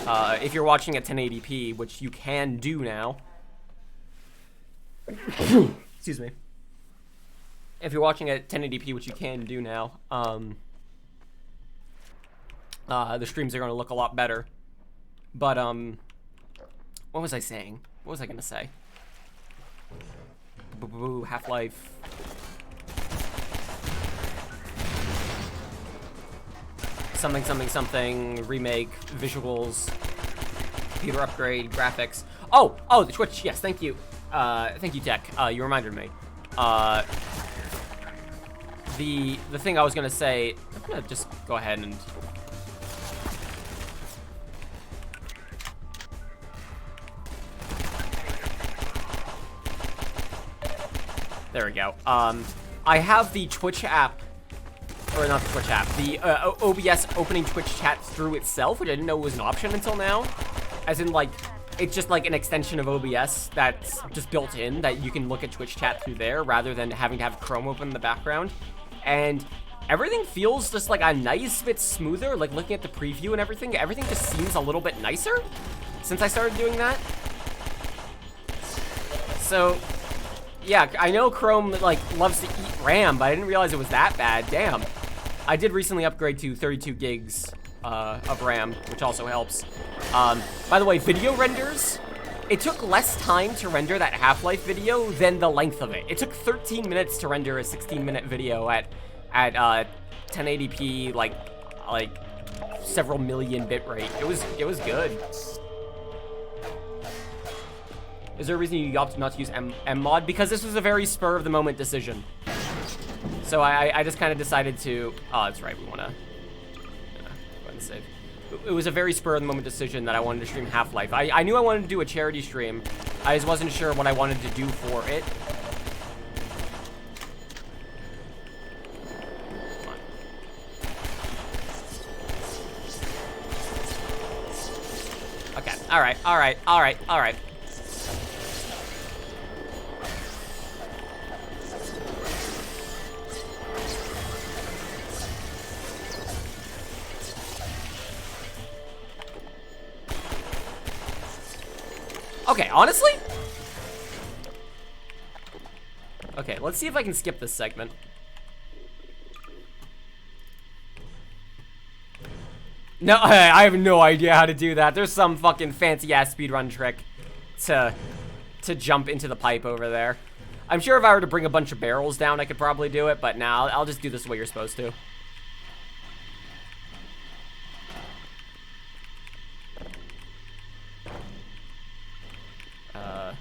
If you're watching at 1080p, which you can do now. Excuse me. If you're watching at 1080p, which you can do now, the streams are going to look a lot better. But, what was I saying? What was I going to say? Half-Life. Something, remake, visuals, computer upgrade, graphics. Oh, the Twitch, yes, thank you. Thank you, Tech. You reminded me. The thing I was gonna say, I'm gonna just go ahead and... There we go. I have the Twitch app, or not the Twitch app, the OBS opening Twitch chat through itself, which I didn't know was an option until now. As in, like, it's just like an extension of OBS that's just built in, that you can look at Twitch chat through there rather than having to have Chrome open in the background. And everything feels just like a nice bit smoother, like looking at the preview and everything just seems a little bit nicer since I started doing that. So... yeah, I know Chrome, like, loves to eat RAM, but I didn't realize it was that bad. Damn. I did recently upgrade to 32 gigs of RAM, which also helps. By the way, video renders, it took less time to render that Half-Life video than the length of it. It took 13 minutes to render a 16-minute video at 1080p, like several million bitrate. It was good. Is there a reason you opted not to use M-Mod? Because this was a very spur-of-the-moment decision. So I just kind of decided to... oh, that's right, we want to... go ahead and save. It was a very spur-of-the-moment decision that I wanted to stream Half-Life. I knew I wanted to do a charity stream. I just wasn't sure what I wanted to do for it. Okay, alright. Okay, honestly? Okay, let's see if I can skip this segment. No, I have no idea how to do that. There's some fucking fancy-ass speedrun trick to jump into the pipe over there. I'm sure if I were to bring a bunch of barrels down, I could probably do it, but now I'll just do this the way you're supposed to. I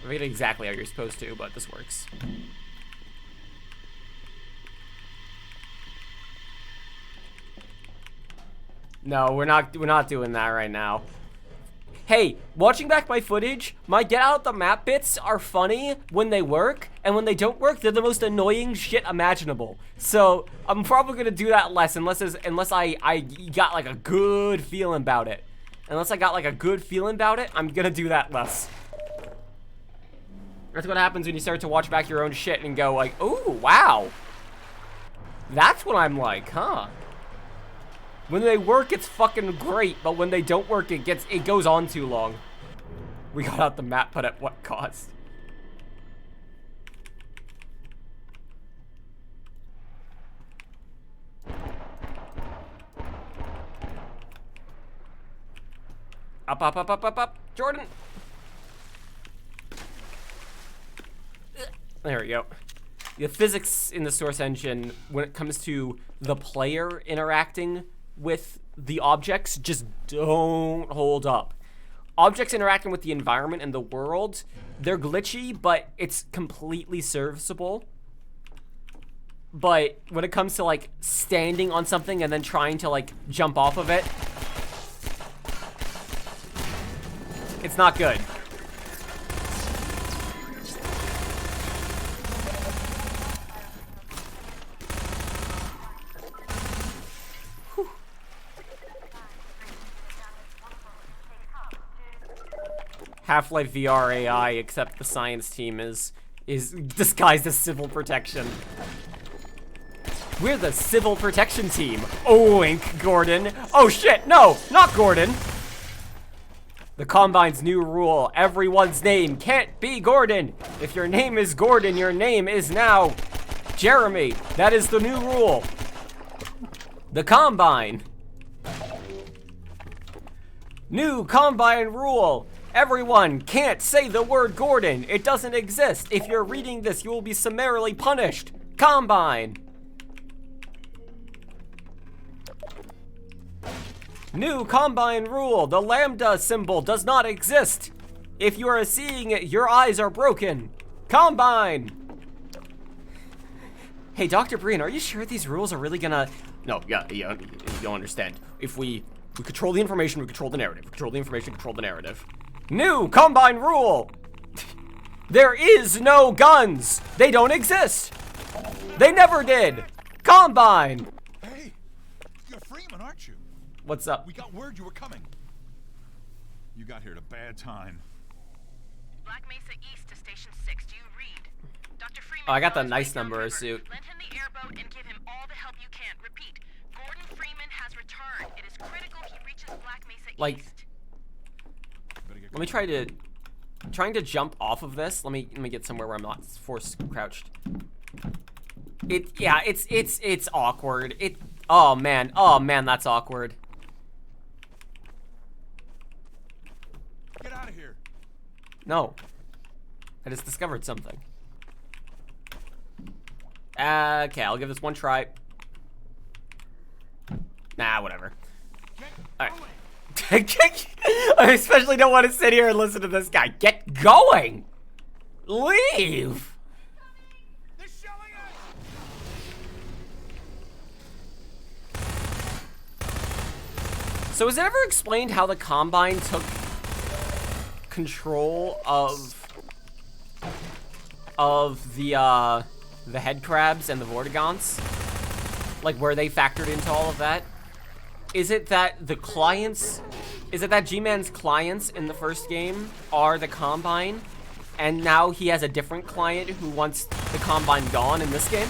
forget exactly how you're supposed to, but this works. No, we're not doing that right now. Hey, watching back my footage, my get out the map bits are funny when they work, and when they don't work, they're the most annoying shit imaginable. So I'm probably gonna do that less unless I got like a good feeling about it. Unless I got like a good feeling about it, I'm gonna do that less. That's what happens when you start to watch back your own shit and go like, "Ooh, wow. That's what I'm like, huh?" When they work, it's fucking great, but when they don't work, it goes on too long. We got out the map, but at what cost? Up, up, up, up, up, up. Jordan! There we go. The physics in the Source engine, when it comes to the player interacting with the objects, just don't hold up. Objects interacting with the environment and the world, they're glitchy, but it's completely serviceable. But when it comes to like standing on something and then trying to like jump off of it, it's not good. Half-Life VR AI, except the science team is disguised as civil protection. We're the civil protection team. Oink, Gordon. Oh shit, no, not Gordon. The Combine's new rule, everyone's name can't be Gordon. If your name is Gordon, your name is now Jeremy. That is the new rule. The Combine. New Combine rule. Everyone can't say the word Gordon. It doesn't exist. If you're reading this, you will be summarily punished. Combine. New Combine rule. The lambda symbol does not exist. If you are seeing it, your eyes are broken. Combine. Hey, Dr. Brian, are you sure these rules are really gonna... No, yeah, you don't understand. If we control the information, we control the narrative. We control the information, control the narrative. New Combine rule! There is no guns! They don't exist! They never did! Combine! Hey, you're Freeman, aren't you? What's up? We got word you were coming. You got here at a bad time. Black Mesa East to Station 6. Do you read? Dr. Freeman. Oh, I got the nice number of suit. Lend him the airboat and give him all the help you can. Repeat. Gordon Freeman has returned. It is critical he reaches Black Mesa East. Let me trying to jump off of this. Let me get somewhere where I'm not force crouched. It's awkward. Oh man, that's awkward. Get out of here. No. I just discovered something. Okay, I'll give this one try. Nah, whatever. All right. I especially don't want to sit here and listen to this guy. Get going! Leave! They're shelling us! So is it ever explained how the Combine took control of the head crabs and the Vortigons? Like where they factored into all of that? Is it that the clients, is it that G-Man's clients in the first game are the Combine, and now he has a different client who wants the Combine gone in this game?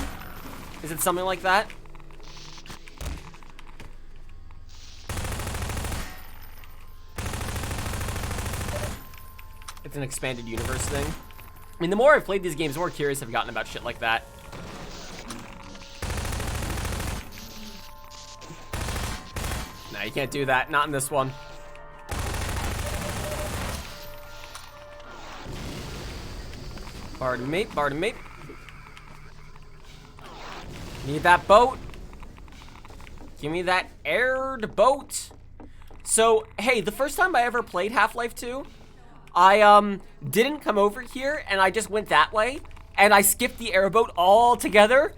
Is it something like that? It's an expanded universe thing. I mean, the more I've played these games, the more curious I've gotten about shit like that. Nah, you can't do that. Not in this one. Pardon me, pardon me. Need that boat. Give me that aired boat. So, hey, the first time I ever played Half-Life 2, I didn't come over here and I just went that way and I skipped the airboat altogether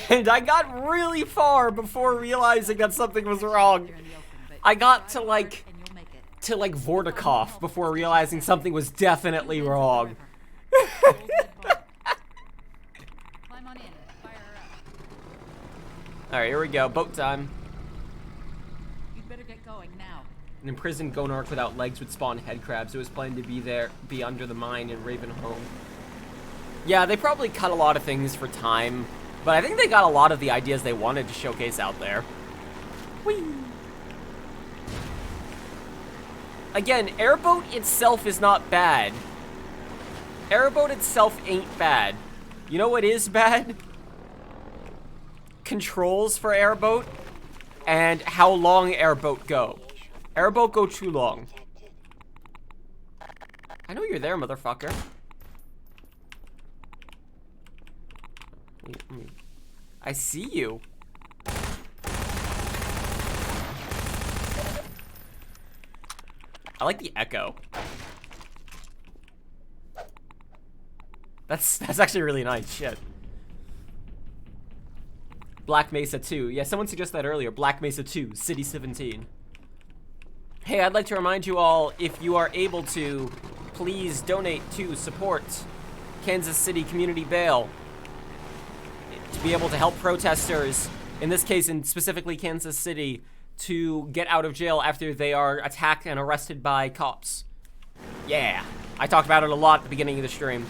and I got really far before realizing that something was wrong. I got to like Vortikov before realizing something was definitely wrong. Alright, here we go. Boat time. You'd better get going now. An imprisoned gonarch without legs would spawn head crabs. It was planned to be under the mine in Ravenholm. Yeah, they probably cut a lot of things for time, but I think they got a lot of the ideas they wanted to showcase out there. Whee! Again, airboat itself is not bad. Airboat itself ain't bad. You know what is bad? Controls for airboat and how long airboat go. Airboat go too long. I know you're there, motherfucker. I see you. I like the echo. That's actually really nice. Shit. Black Mesa 2. Yeah, someone suggested that earlier. Black Mesa 2, City 17. Hey, I'd like to remind you all, if you are able to, please donate to support Kansas City Community Bail to be able to help protesters, in this case, in specifically Kansas City, to get out of jail after they are attacked and arrested by cops. Yeah, I talked about it a lot at the beginning of the stream.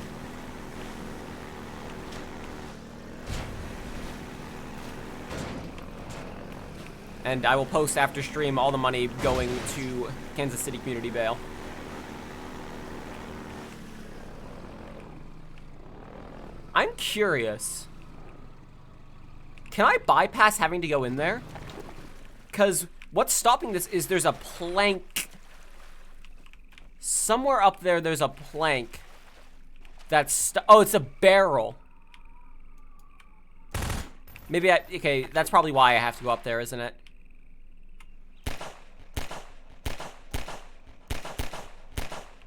And I will post after stream all the money going to Kansas City Community Bail. I'm curious. Can I bypass having to go in there? Because what's stopping this is there's a plank. Somewhere up there, there's a plank. Oh, it's a barrel. Maybe okay, that's probably why I have to go up there, isn't it?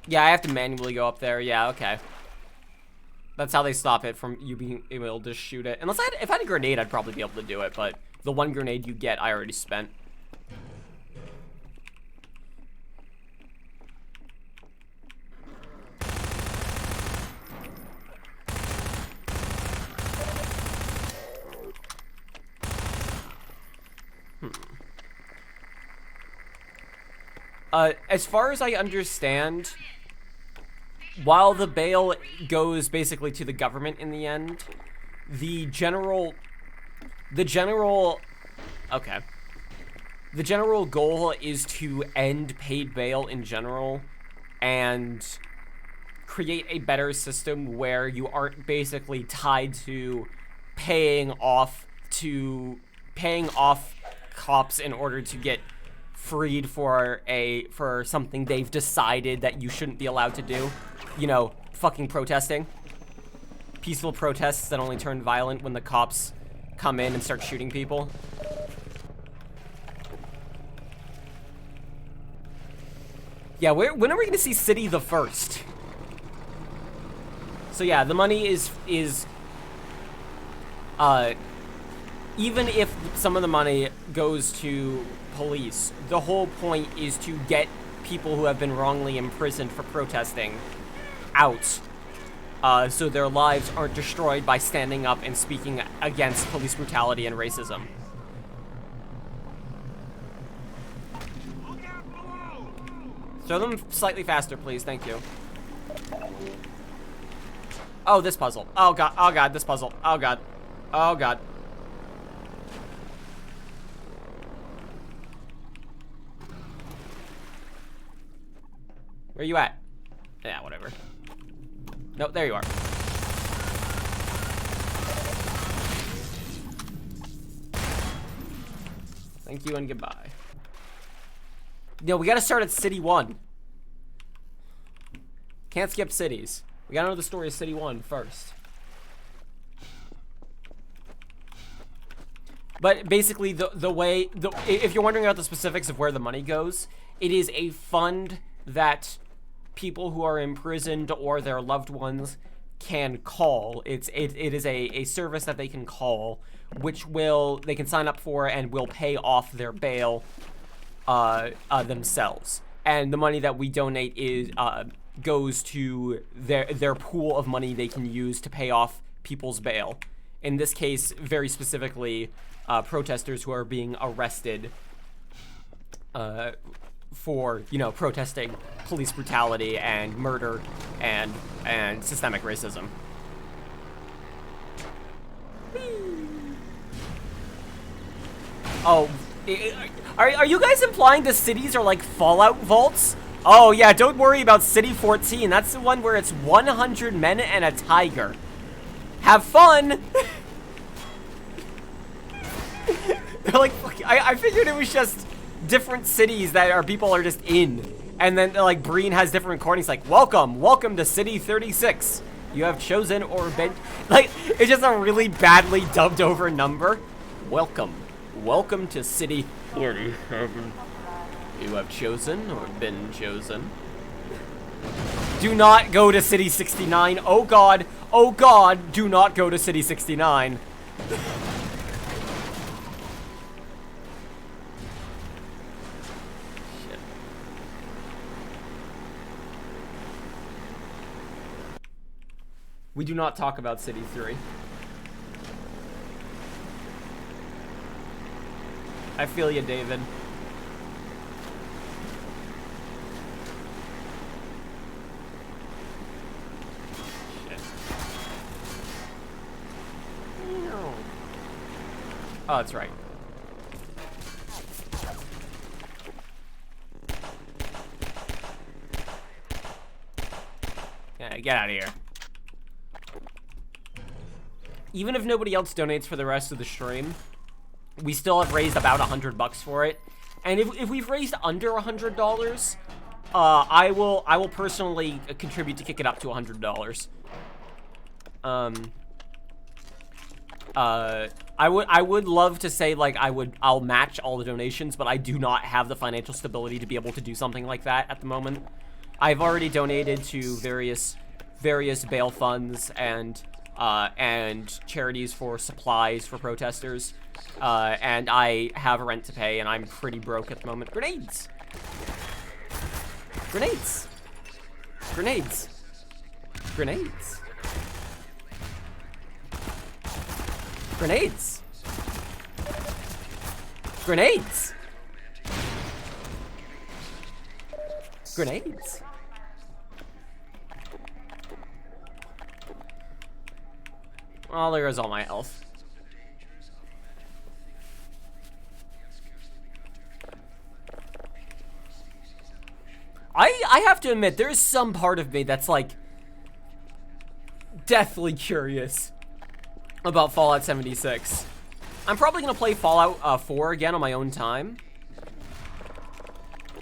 Yeah, I have to manually go up there. Yeah, okay. That's how they stop it from you being able to shoot it. Unless if I had a grenade, I'd probably be able to do it, but the one grenade you get, I already spent. As far as I understand, while the bail goes basically to the government in the end, the general goal is to end paid bail in general and create a better system where you aren't basically tied to paying off cops in order to get freed for something they've decided that you shouldn't be allowed to do. You know, fucking protesting. Peaceful protests that only turn violent when the cops come in and start shooting people. Yeah, when are we gonna see City the First? So yeah, the money is even if some of the money goes to police, the whole point is to get people who have been wrongly imprisoned for protesting out, so their lives aren't destroyed by standing up and speaking against police brutality and racism. Throw them slightly faster, please. Thank you. Oh, this puzzle. Oh god, this puzzle. Oh god. Oh god. Where you at? Yeah, whatever. Nope, there you are. Thank you and goodbye. No, we gotta start at City 1. Can't skip cities. We gotta know the story of City 1 first. But basically, if you're wondering about the specifics of where the money goes, it is a fund that people who are imprisoned or their loved ones can call. It is a service that they can call, which they can sign up for and will pay off their bail themselves. And the money that we donate goes to their pool of money they can use to pay off people's bail. In this case, very specifically, protesters who are being arrested for, protesting police brutality and murder and systemic racism. Oh, are you guys implying the cities are like Fallout vaults? Oh yeah, don't worry about City 14. That's the one where it's 100 men and a tiger. Have fun! They're like, I figured it was just different cities that people are just in. And then, like, Breen has different recordings, like, welcome to City 36. You have chosen or been, like, it's just a really badly dubbed over number. Welcome to City 47. You have chosen or been chosen. Do not go to City 69. Oh God, do not go to City 69. We do not talk about City 3. I feel you, David. Shit. No. Oh, that's right. Yeah, get out of here. Even if nobody else donates for the rest of the stream, we still have raised about $100 for it. And if we've raised under $100, I will personally contribute to kick it up to $100. I would love to say like I'll match all the donations, but I do not have the financial stability to be able to do something like that at the moment. I've already donated to various bail funds and charities for supplies for protesters. And I have rent to pay, and I'm pretty broke at the moment. Grenades! Grenades! Grenades! Grenades! Grenades! Grenades! Grenades! Oh, there goes all my health. I have to admit, there's some part of me that's like deathly curious about Fallout 76. I'm probably gonna play Fallout 4 again on my own time.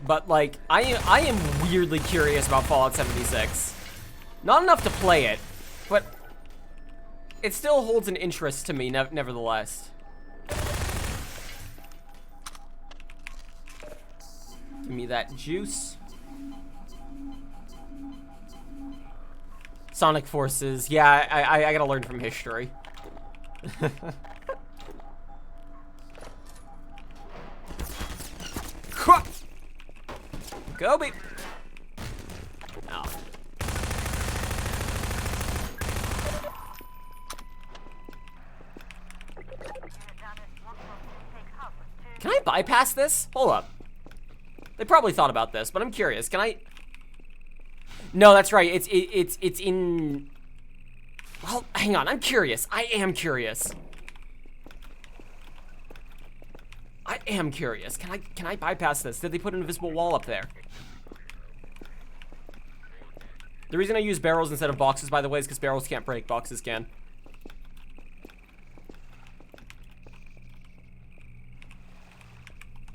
But like, I am weirdly curious about Fallout 76. Not enough to play it, but it still holds an interest to me, nevertheless. Give me that juice. Sonic Forces. Yeah, I gotta learn from history. Go, babe. Oh. Can I bypass this? Hold up. They probably thought about this, but I'm curious. Can I? No, that's right. It's in. Well, hang on. I'm curious. I am curious. Can I bypass this? Did they put an invisible wall up there? The reason I use barrels instead of boxes, by the way, is because barrels can't break. Boxes can.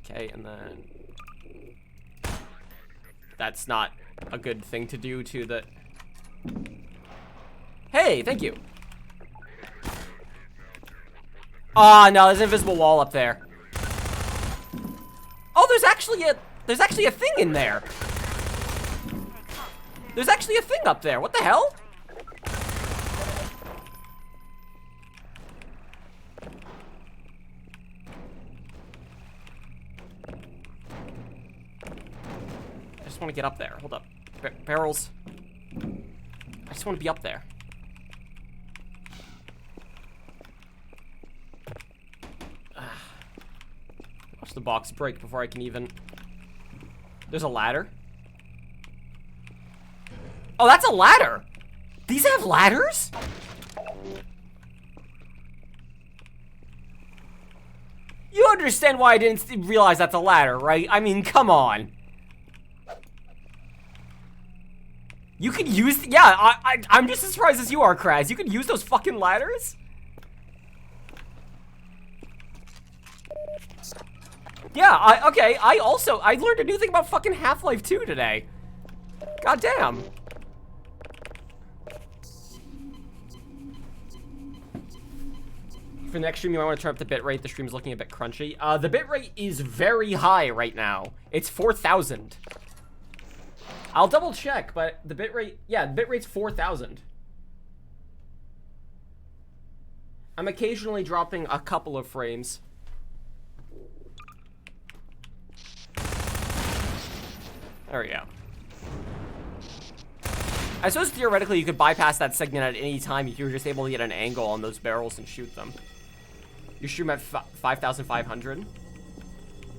Okay, and then that's not a good thing to do to the. Hey, thank you. Ah, no, there's an invisible wall up there. Oh, there's actually a thing in there. There's actually a thing up there. What the hell? I just want to get up there. Hold up. Barrels. I just want to be up there. Watch the box break before I can even... There's a ladder. Oh, that's a ladder! These have ladders? You understand why I didn't realize that's a ladder, right? I mean, come on. You could use... Yeah, I'm just as surprised as you are, Kraz. You could use those fucking ladders? Yeah, okay, I learned a new thing about fucking Half-Life 2 today. God damn. For the next stream, you might want to turn up the bitrate. The stream's looking a bit crunchy. The bitrate is very high right now. It's 4,000. I'll double check, but the bitrate, yeah, the bitrate's 4,000. I'm occasionally dropping a couple of frames. There we go. I suppose theoretically you could bypass that segment at any time if you were just able to get an angle on those barrels and shoot them. You shoot them at 5,500.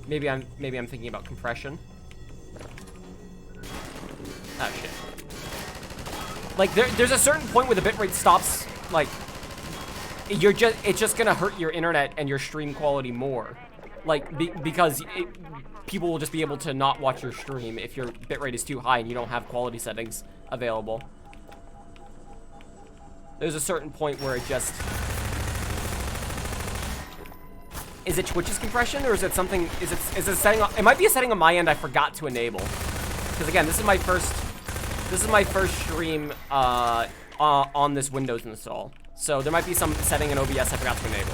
Maybe I'm thinking about compression. Oh shit. Like there's a certain point where the bitrate stops. Like it's just gonna hurt your internet and your stream quality more. Like because people will just be able to not watch your stream if your bitrate is too high and you don't have quality settings available. There's a certain point where it just... Is it Twitch's compression, or is it something... Is it a setting... It might be a setting on my end I forgot to enable. Because again, this is my first stream on this Windows install. So there might be some setting in OBS I forgot to enable.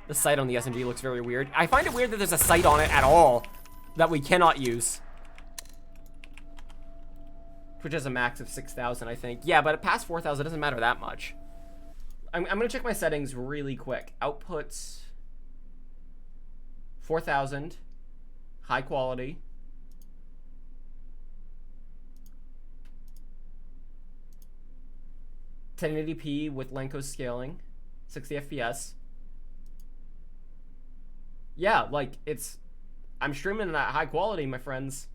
The sight on the SMG looks very weird. I find it weird that there's a sight on it at all that we cannot use. Which has a max of 6,000, I think. Yeah, but past 4,000 doesn't matter that much. I'm gonna check my settings really quick. Outputs 4,000. High quality. .1080p with Lenko scaling. 60 FPS. Yeah, like, I'm streaming at high quality, my friends.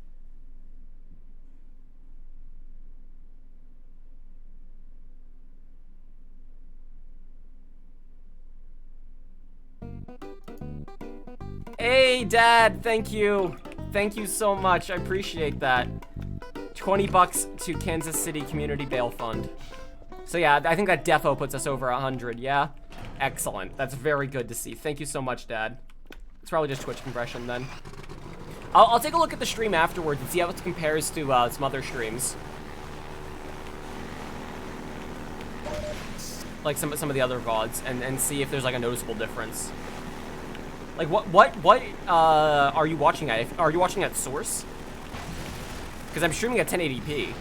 Hey, Dad, thank you. Thank you so much. I appreciate that. 20 bucks to Kansas City Community Bail Fund. So yeah, I think that defo puts us over 100, yeah? Excellent. That's very good to see. Thank you so much, Dad. It's probably just Twitch compression then. I'll take a look at the stream afterwards and see how it compares to some other streams. Like some of the other VODs and see if there's like a noticeable difference. Like what are you watching at? Are you watching at source? Because I'm streaming at 1080p.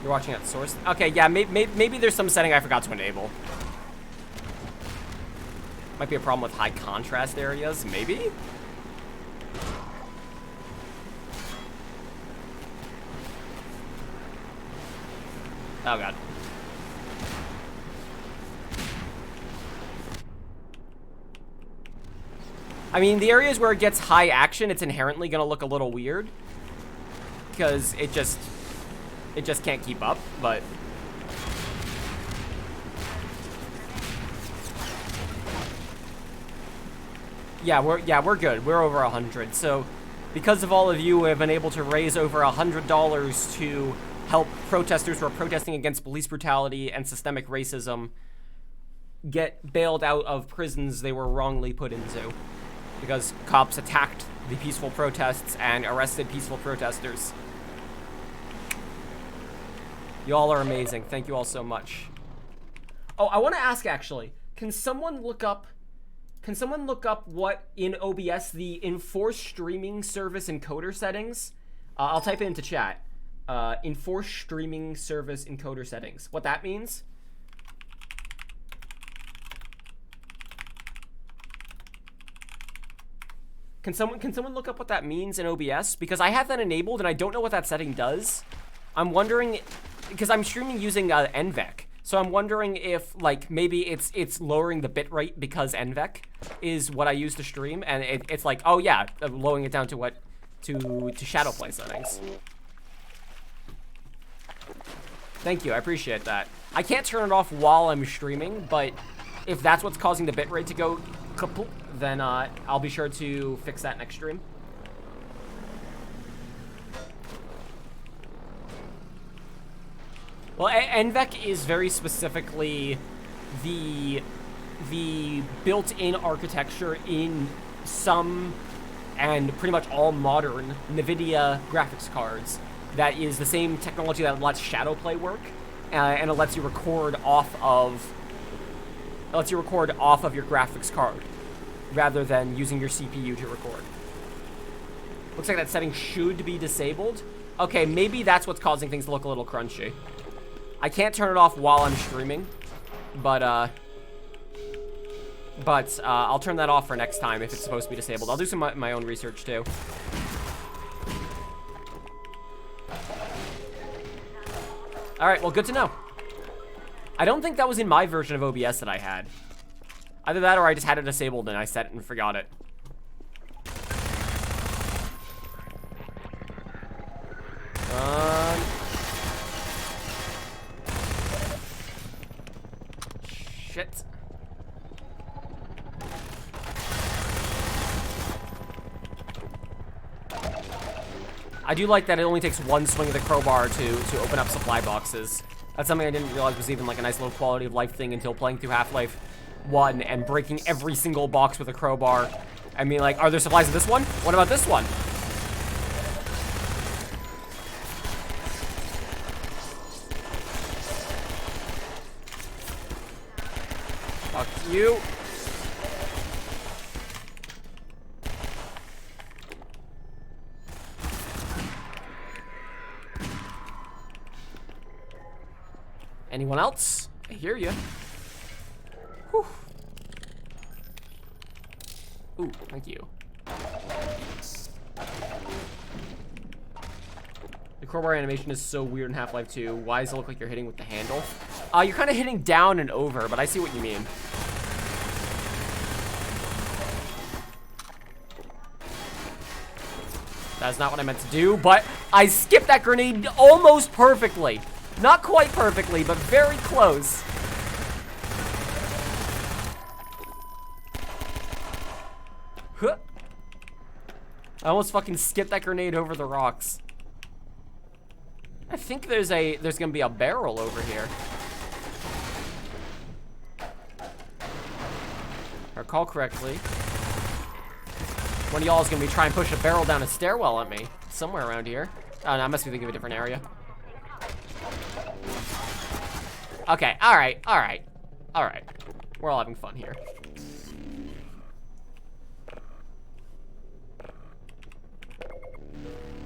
You're watching at source? Okay, yeah, maybe there's some setting I forgot to enable. Might be a problem with high contrast areas, maybe? Oh god. I mean, the areas where it gets high action, it's inherently gonna look a little weird. Because it just can't keep up, but... Yeah, we're good. We're over 100. So, because of all of you who have been able to raise over $100 to help protesters who are protesting against police brutality and systemic racism, get bailed out of prisons they were wrongly put into, because cops attacked the peaceful protests and arrested peaceful protesters. Y'all are amazing. Thank you all so much. Oh, I want to ask, actually, can someone look up what in OBS the enforced streaming service encoder settings? I'll type it into chat. Enforced streaming service encoder settings. What that means? Can someone look up what that means in OBS? Because I have that enabled and I don't know what that setting does. I'm wondering, because I'm streaming using NVEC, so I'm wondering if like maybe it's lowering the bitrate because NVEC is what I use to stream, and it's like, oh yeah, lowering it down to what to shadow play settings. Thank you, I appreciate that. I can't turn it off while I'm streaming, but if that's what's causing the bitrate to go kaput, then I'll be sure to fix that next stream. Well, NVEC is very specifically the built-in architecture in some and pretty much all modern NVIDIA graphics cards. That is the same technology that lets shadow play work, and it lets you record off of your graphics card rather than using your CPU to record. Looks like that setting should be disabled. Okay, maybe that's what's causing things to look a little crunchy. I can't turn it off while I'm streaming, but I'll turn that off for next time if it's supposed to be disabled. I'll do some my own research too. All right, well, good to know. I don't think that was in my version of OBS that I had. Either that or I just had it disabled and I set it and forgot it. Shit. I do like that it only takes one swing of the crowbar to open up supply boxes. That's something I didn't realize was even like a nice little quality of life thing until playing through Half-Life 1 and breaking every single box with a crowbar. I mean, like, are there supplies in this one? What about this one? Fuck you. Anyone else? I hear you. Whew. Ooh, thank you. The crowbar animation is so weird in Half-Life 2. Why does it look like you're hitting with the handle? You're kind of hitting down and over, but I see what you mean. That's not what I meant to do, but I skipped that grenade almost perfectly. Not quite perfectly, but very close. Huh. I almost fucking skipped that grenade over the rocks. I think there's gonna be a barrel over here. If I recall correctly, one of y'all is gonna be trying to push a barrel down a stairwell at me. Somewhere around here. Oh no, I must be thinking of a different area. Okay, alright. We're all having fun here.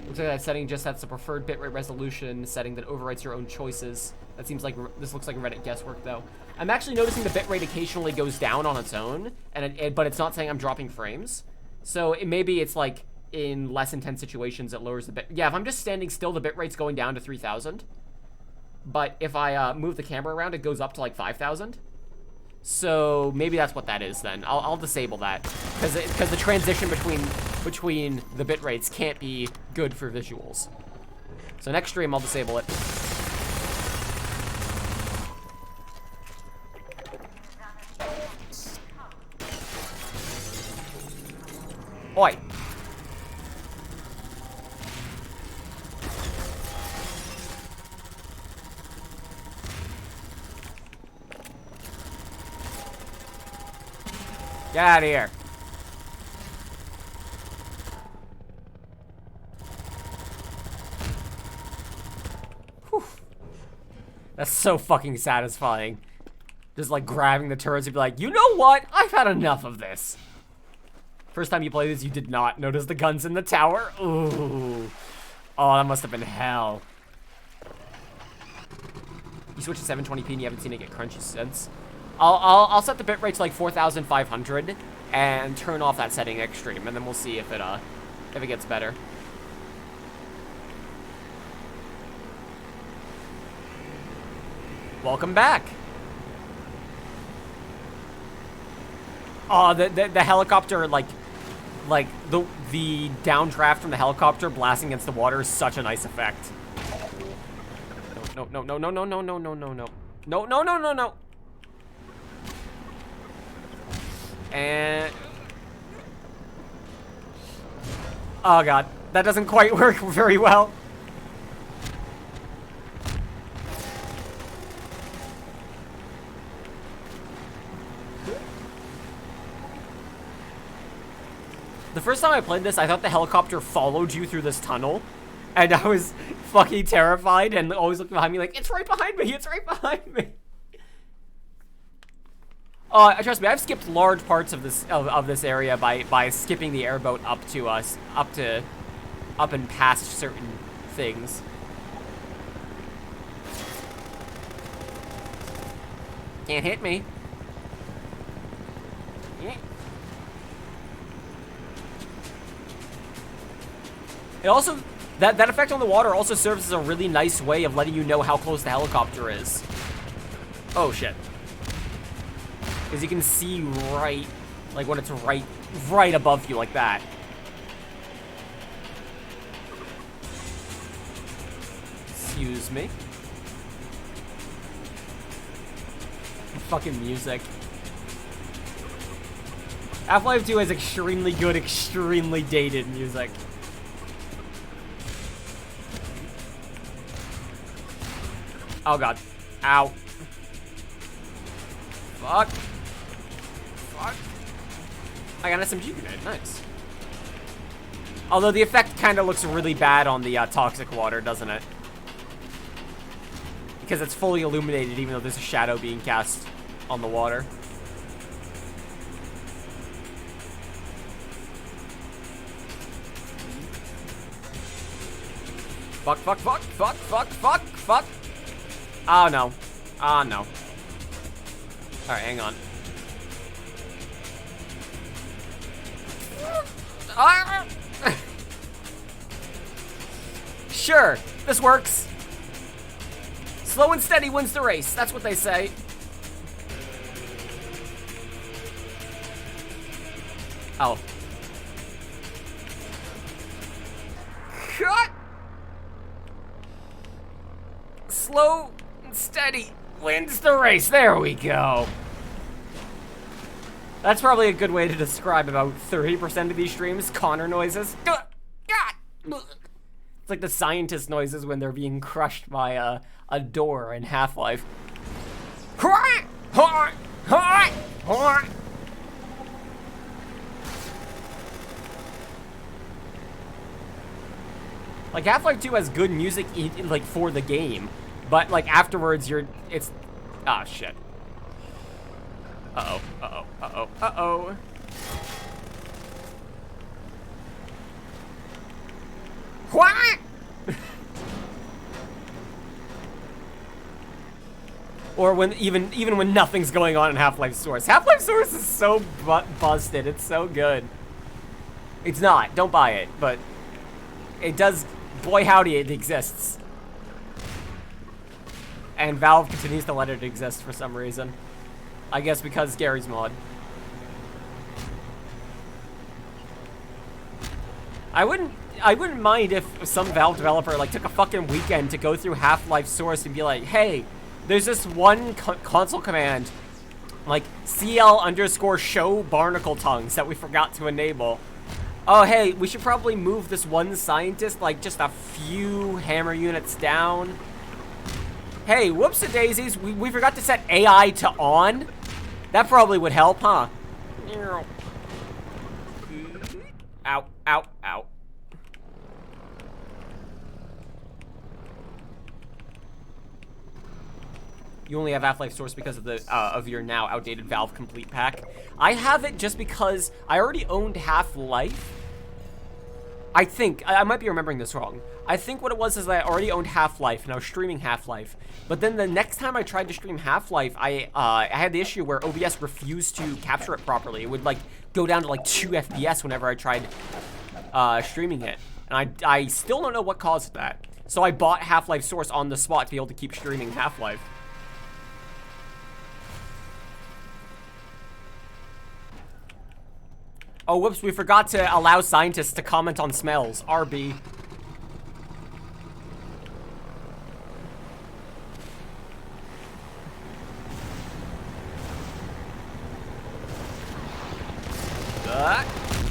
Looks like that setting just sets the preferred bitrate resolution setting that overwrites your own choices. That seems like, this looks like Reddit guesswork though. I'm actually noticing the bitrate occasionally goes down on its own, but it's not saying I'm dropping frames. So maybe it's like in less intense situations it lowers the bit. Yeah, if I'm just standing still, the bitrate's going down to 3000. But if I move the camera around, it goes up to like 5,000. So maybe that's what that is then. I'll disable that because the transition between the bit rates can't be good for visuals. So next stream I'll disable it. Oi. Get out of here. Whew. That's so fucking satisfying. Just like grabbing the turrets and be like, you know what? I've had enough of this. First time you play this, you did not notice the guns in the tower. Ooh. Oh, that must have been hell. You switch to 720p and you haven't seen it get crunchy since. I'll set the bitrate to like 4,500 and turn off that setting extreme, and then we'll see if it gets better. Welcome back. Oh, the helicopter, like the downdraft from the helicopter blasting against the water is such a nice effect. No. And oh god, that doesn't quite work very well. The first time I played this, I thought the helicopter followed you through this tunnel, and I was fucking terrified and always looking behind me like, it's right behind me, it's right behind me. Trust me, I've skipped large parts of this area by skipping the airboat up and past certain things. Can't hit me. Yeah. It also, that effect on the water also serves as a really nice way of letting you know how close the helicopter is. Oh shit. Because you can see right, like when it's right above you like that. Excuse me. Fucking music. Half-Life 2 has extremely good, extremely dated music. Oh god. Ow. Fuck. Fuck. I got an SMG grenade. Nice. Although the effect kind of looks really bad on the toxic water, doesn't it? Because it's fully illuminated even though there's a shadow being cast on the water. Fuck, fuck, fuck, fuck, fuck, fuck, fuck. Oh no. Oh no. Alright, hang on. Sure, this works. Slow and steady wins the race. That's what they say. Oh. Cut! Slow and steady wins the race. There we go. That's probably a good way to describe about 30% of these streams. Connor noises. It's like the scientist noises when they're being crushed by a door in Half-Life. Like Half-Life 2 has good music like for the game, but like afterwards it's ah shit. Uh-oh, uh-oh, uh-oh, uh-oh. What? Or when even when nothing's going on in Half-Life Source. Half-Life Source is so busted. It's so good. It's not. Don't buy it, but it does. Boy howdy, it exists. And Valve continues to let it exist for some reason. I guess because Gary's mod. I wouldn't mind if some Valve developer like took a fucking weekend to go through Half-Life Source and be like, hey, there's this one console command, like CL_show barnacle tongues that we forgot to enable. Oh, hey, we should probably move this one scientist like just a few hammer units down. Hey, whoops-a-daisies, we forgot to set AI to on. That probably would help, huh? Ow, ow, ow. You only have Half-Life Source because of the of your now outdated Valve Complete pack. I have it just because I already owned Half-Life. I think I might be remembering this wrong. I think what it was is that I already owned Half-Life and I was streaming Half-Life. But then the next time I tried to stream Half-Life, I had the issue where OBS refused to capture it properly. It would like go down to like 2 FPS whenever I tried streaming it, and I still don't know what caused that. So I bought Half-Life Source on the spot to be able to keep streaming Half-Life. Oh, whoops, we forgot to allow scientists to comment on smells. RB.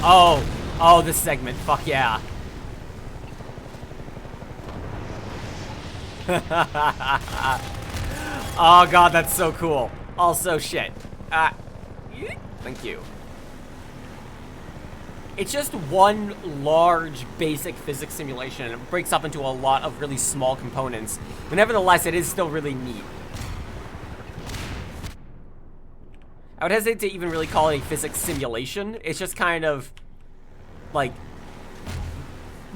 Oh, this segment. Fuck yeah. Oh god, that's so cool. Also, shit. Thank you. It's just one large basic physics simulation, and it breaks up into a lot of really small components. But nevertheless, it is still really neat. I would hesitate to even really call it a physics simulation. It's just kind of like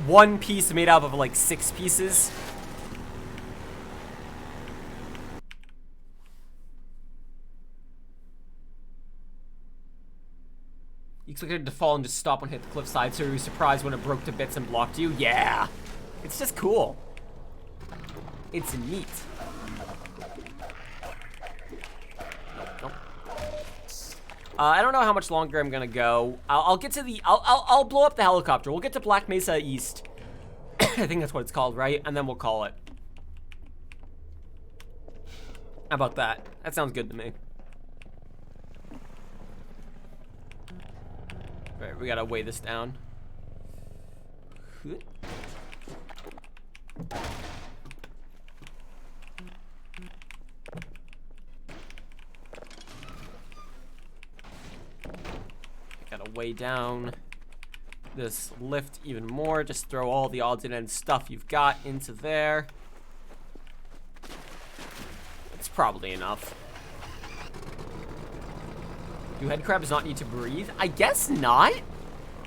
one piece made up of like 6 pieces. You expected it to fall and just stop and hit the cliffside, so you were surprised when it broke to bits and blocked you? Yeah! It's just cool. It's neat. Nope. I don't know how much longer I'm gonna go. I'll get to the... I'll blow up the helicopter. We'll get to Black Mesa East. I think that's what it's called, right? And then we'll call it. How about that? That sounds good to me. Alright, we gotta weigh this down. Gotta weigh down this lift even more. Just throw all the odds and ends stuff you've got into there. It's probably enough. Do headcrabs not need to breathe? I guess not.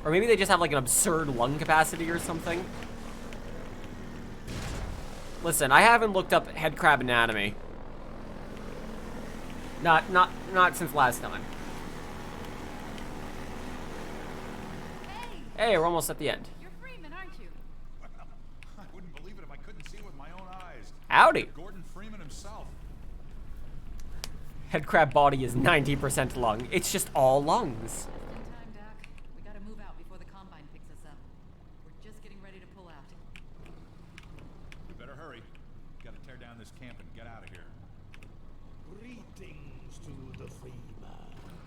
Or maybe they just have like an absurd lung capacity or something. Listen, I haven't looked up headcrab anatomy. Not since last time. Hey, we're almost at the end. You're Freeman, aren't you? I wouldn't believe it if I couldn't see it with my own eyes. Howdy. Gordon Freeman himself. Headcrab body is 90% lung. It's just all lungs. Just in time, Doc. We gotta move out before the Combine picks us up. We're just getting ready to pull out. We better hurry. Gotta tear down this camp and get out of here. Greetings to the Freeman.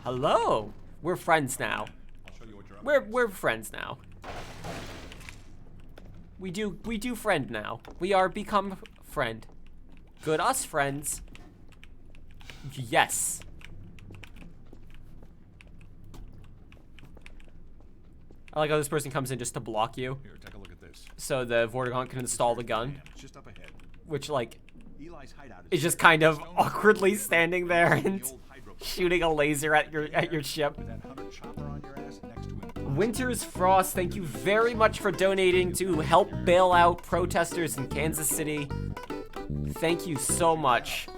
Hello. We're friends now. I'll show you what you're up We're friends now. We do friend now. We are become friend. Good us friends. Yes. I like how this person comes in just to block you. Here, take a look at this. So the Vortigaunt can install the gun. It's just up ahead. Which, like, Eli's hideout is just kind of awkwardly standing there and shooting a laser at your ship. That hunter chopper on your ass next to him. Winter's Frost, thank you very much for donating to help bail out protesters in Kansas City. Thank you so much.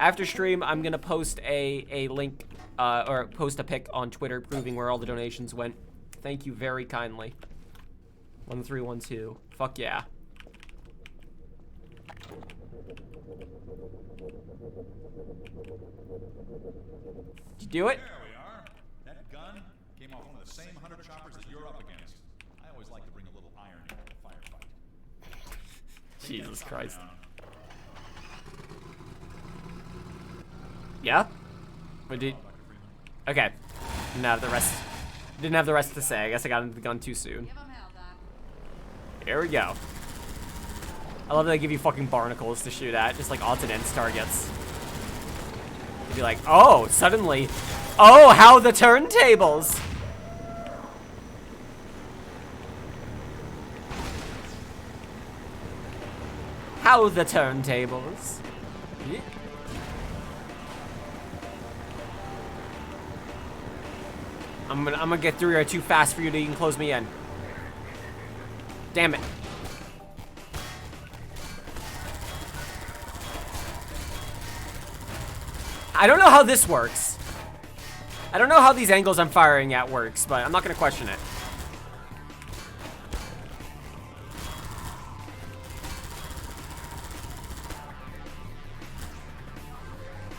After stream, I'm gonna post a link, or post a pic on Twitter proving where all the donations went. Thank you very kindly. 1312. Fuck yeah. Did you do it? There we are. That gun came off one of the same hunter choppers that you're up against. I always like to bring a little iron into a firefight. Jesus Christ. Yeah? What did... Okay. Didn't have the rest to say. I guess I got into the gun too soon. Here we go. I love that they give you fucking barnacles to shoot at. Just like odds and ends targets. You'd be like, oh, suddenly Oh, how the turntables! How the turntables. Yeah. I'm gonna get through here too fast for you to even close me in. Damn it. I don't know how this works. I don't know how these angles I'm firing at works, but I'm not gonna question it.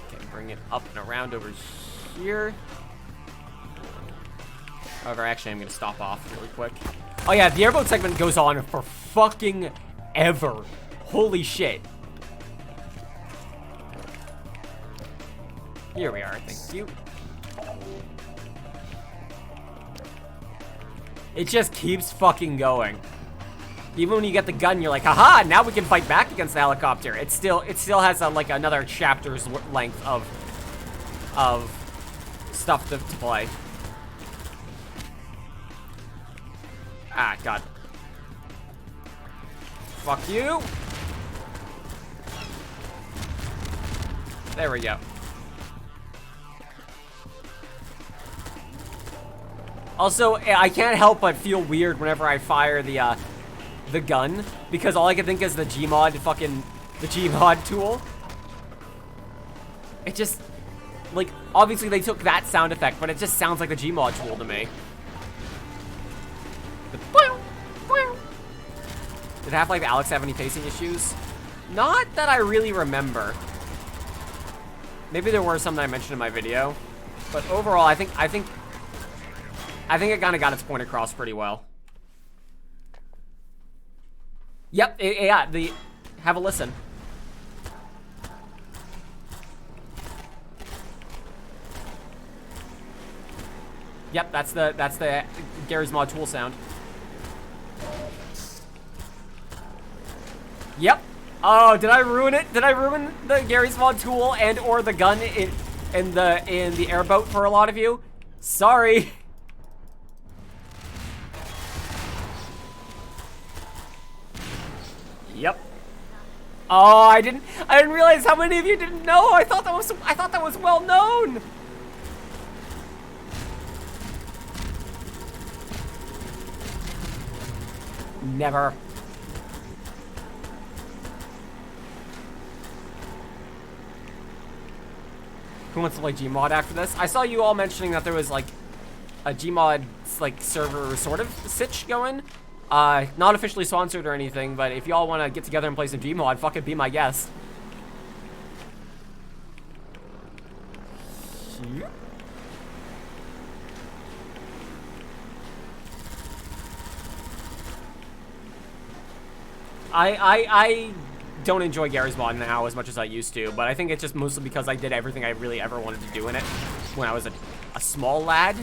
Okay, bring it up and around over here. However, actually, I'm gonna stop off really quick. Oh yeah, the airboat segment goes on for fucking ever. Holy shit. Here we are, thank you. It just keeps fucking going. Even when you get the gun, you're like, haha, now we can fight back against the helicopter. It still has like another chapter's length of stuff to play. Ah, God. Fuck you. There we go. Also, I can't help but feel weird whenever I fire the gun, because all I can think is the Gmod tool. It just, like, obviously they took that sound effect, but it just sounds like the Gmod tool to me. Did Half-Life Alyx have any pacing issues? Not that I really remember. Maybe there were some that I mentioned in my video, but overall, I think it kind of got its point across pretty well. Yep, yeah, have a listen. Yep, that's the Gary's Mod tool sound. Yep. Oh, did I ruin it? Did I ruin the Gary's Mod tool and or the gun in the airboat for a lot of you? Sorry. Yep. Oh, I didn't realize how many of you didn't know. I thought that was well known. Never. Who wants to play Gmod after this? I saw you all mentioning that there was like a Gmod like server sort of sitch going. Not officially sponsored or anything, but if y'all want to get together and play some Gmod, fucking be my guest. I don't enjoy Gary's Mod now as much as I used to, but I think it's just mostly because I did everything I really ever wanted to do in it when I was a small lad.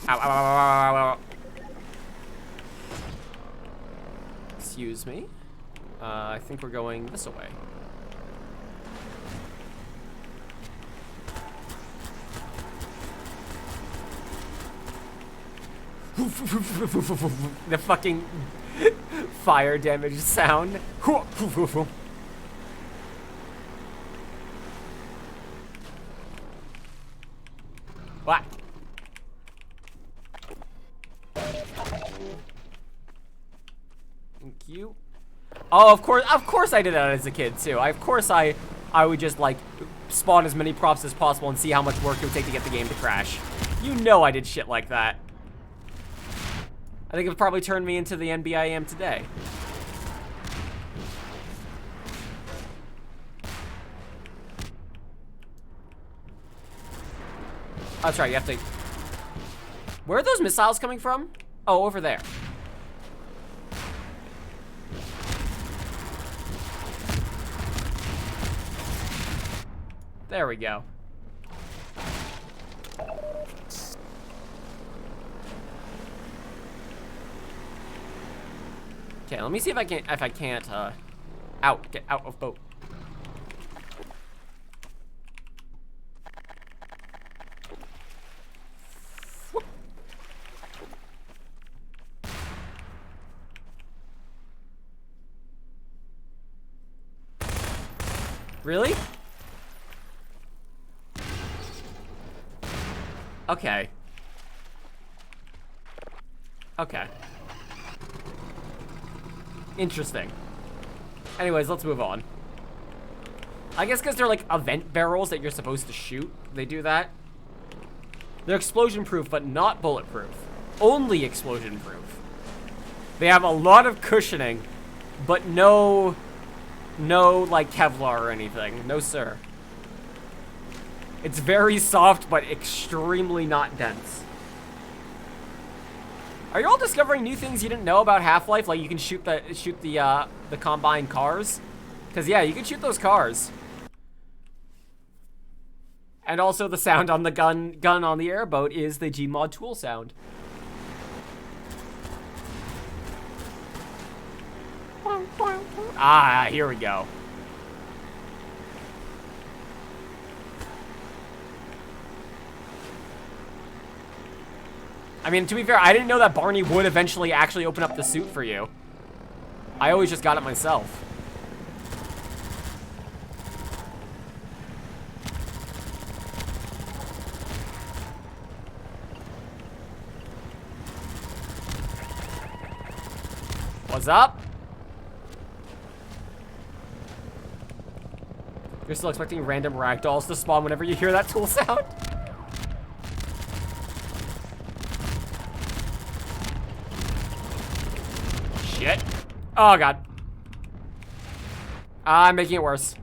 Ow, ow, ow, ow, ow, ow. Excuse me. I think we're going this way. The fucking fire damage sound. What? Thank you. Oh, of course I did that as a kid too. Of course I would just like spawn as many props as possible and see how much work it would take to get the game to crash. You know I did shit like that. I think it probably turned me into the NB I am today. That's right, you have to... Where are those missiles coming from? Oh, over there. There we go. Okay, let me see if I can't, get out of boat. Really? Okay. Okay. Interesting. Anyways, let's move on. I guess because they're like event barrels that you're supposed to shoot, they do that. They're explosion proof, but not bulletproof. Only explosion proof. They have a lot of cushioning, but no like Kevlar or anything. No, sir. It's very soft, but extremely not dense. Are you all discovering new things you didn't know about Half-Life? Like you can shoot the combined cars? Because yeah, you can shoot those cars. And also the sound on the gun on the airboat is the Gmod tool sound. Ah, here we go. I mean, to be fair, I didn't know that Barney would eventually actually open up the suit for you. I always just got it myself. What's up? You're still expecting random ragdolls to spawn whenever you hear that tool sound? Shit. Oh, God. I'm making it worse.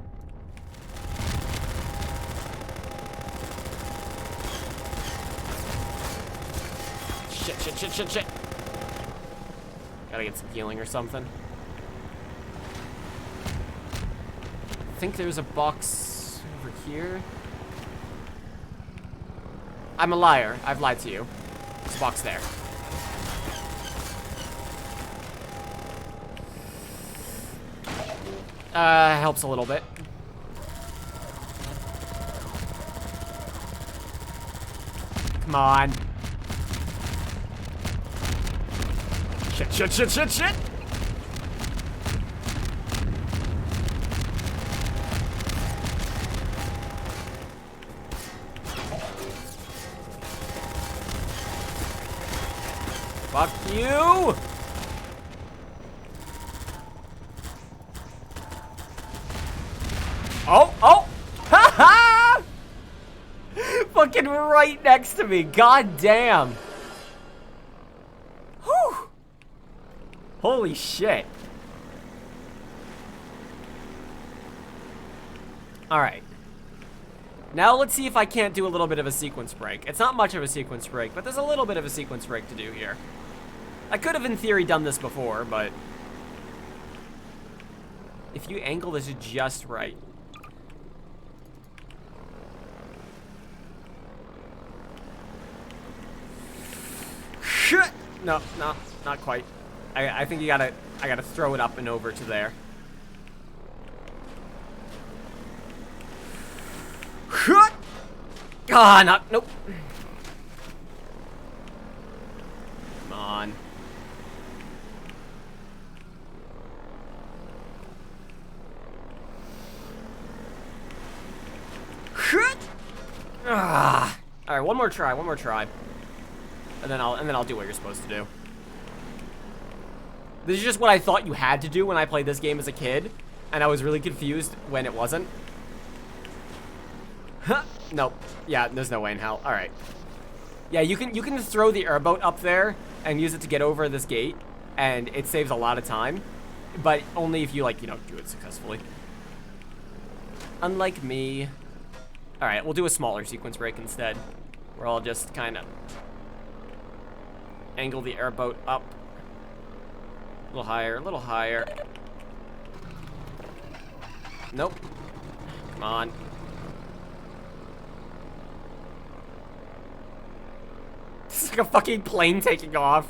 Shit. Gotta get some healing or something. I think there's a box over here. I'm a liar. I've lied to you. There's a box there. Helps a little bit. Come on. Shit. Fuck you! Oh! Ha Fucking right next to me. God damn. Whew. Holy shit. Alright. Now let's see if I can't do a little bit of a sequence break. It's not much of a sequence break, but there's a little bit of a sequence break to do here. I could have in theory done this before, but if you angle this just right. Shit! No, not quite. I think I gotta throw it up and over to there. Ah, nope. Come on. Ah. All right, one more try, and then I'll do what you're supposed to do. This is just what I thought you had to do when I played this game as a kid, and I was really confused when it wasn't. Huh. Nope. Yeah, there's no way in hell. All right. Yeah, you can throw the airboat up there and use it to get over this gate, and it saves a lot of time, but only if you do it successfully. Unlike me. All right, we'll do a smaller sequence break instead, where I'll just kind of angle the airboat up. A little higher. Nope. Come on. This is like a fucking plane taking off.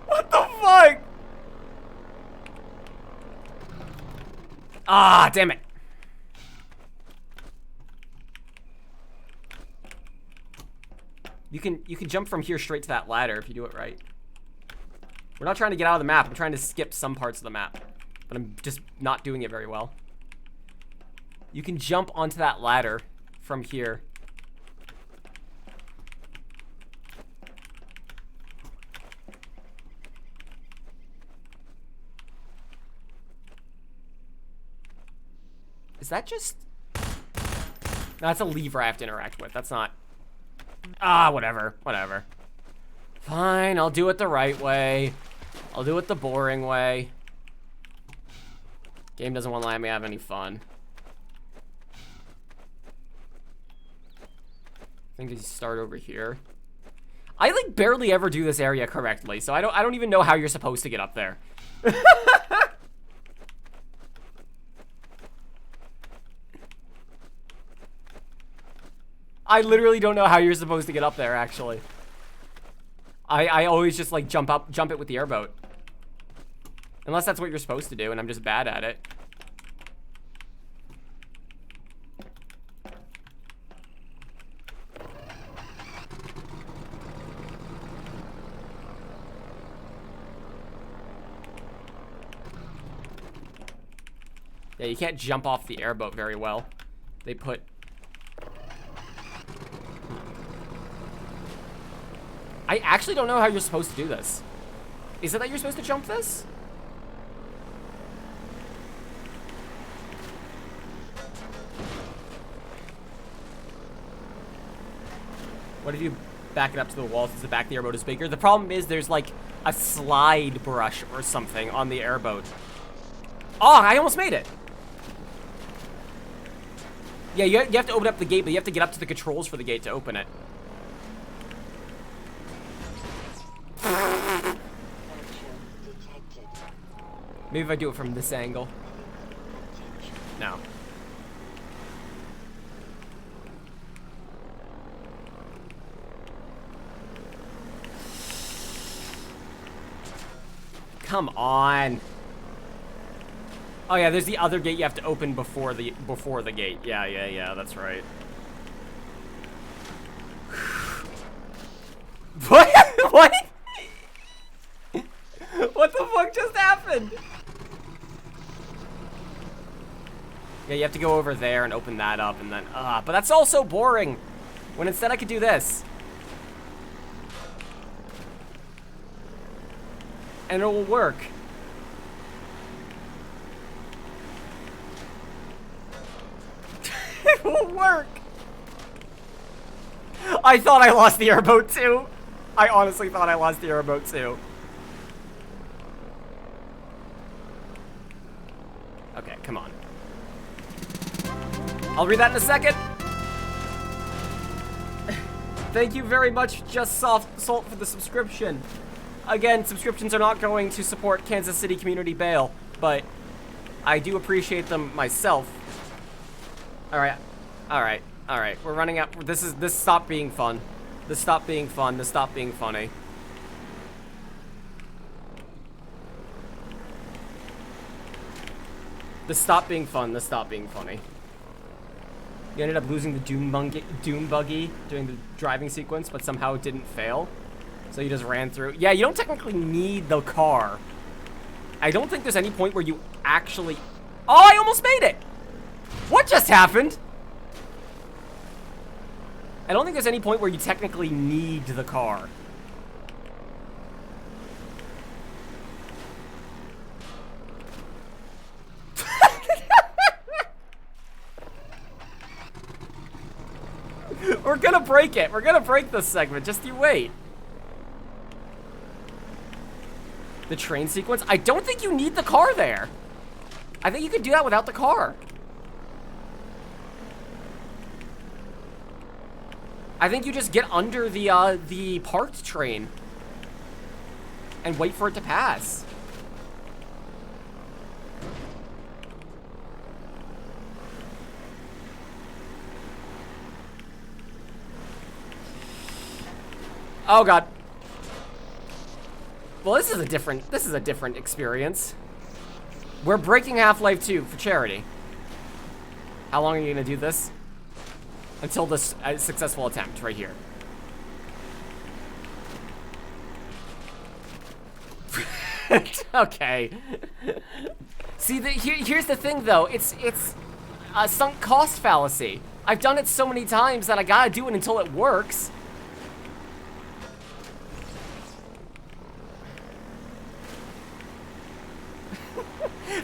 What the fuck? Ah, damn it. You can jump from here straight to that ladder if you do it right. We're not trying to get out of the map. I'm trying to skip some parts of the map. But I'm just not doing it very well. You can jump onto that ladder from here. Is that just... No, that's a lever I have to interact with. That's not... Ah, whatever. Whatever. Fine, I'll do it the right way. I'll do it the boring way. Game doesn't want to let me have any fun. I think I start over here. I like barely ever do this area correctly, so I don't even know how you're supposed to get up there. I literally don't know how you're supposed to get up there, actually. I always just like jump it with the airboat. Unless that's what you're supposed to do and I'm just bad at it. Yeah, you can't jump off the airboat very well. They put... I actually don't know how you're supposed to do this. Is it that you're supposed to jump this? What if you back it up to the wall since the back of the airboat is bigger? The problem is there's like a slide brush or something on the airboat. Oh, I almost made it. Yeah, you have to open up the gate, but you have to get up to the controls for the gate to open it. Maybe if I do it from this angle. No. Come on. Oh yeah, there's the other gate you have to open before the gate. Yeah, that's right. What? What? What the fuck just happened? Yeah, you have to go over there and open that up and then, but that's all so boring. When instead I could do this. And it will work. It will work. I thought I lost the airboat too. I honestly thought I lost the airboat too. Okay, come on. I'll read that in a second. Thank you very much, Just Salt, for the subscription. Again, subscriptions are not going to support Kansas City Community Bail, but I do appreciate them myself. Alright. We're running out. This stopped being fun. This stopped being fun. This stopped being funny. This stopped being fun. This stopped being funny. You ended up losing the Doom buggy during the driving sequence, but somehow it didn't fail. So you just ran through. Yeah, you don't technically need the car. I don't think there's any point where you actually... Oh, I almost made it! What just happened? I don't think there's any point where you technically need the car. We're gonna break it. We're gonna break this segment. Just you wait. The train sequence? I don't think you need the car there. I think you could do that without the car. I think you just get under the parked train and wait for it to pass. Oh god. Well, this is a different experience. We're breaking Half-Life 2 for charity. How long are you gonna do this? Until this successful attempt right here. Okay. See, here's the thing, though. It's a sunk cost fallacy. I've done it so many times that I gotta do it until it works.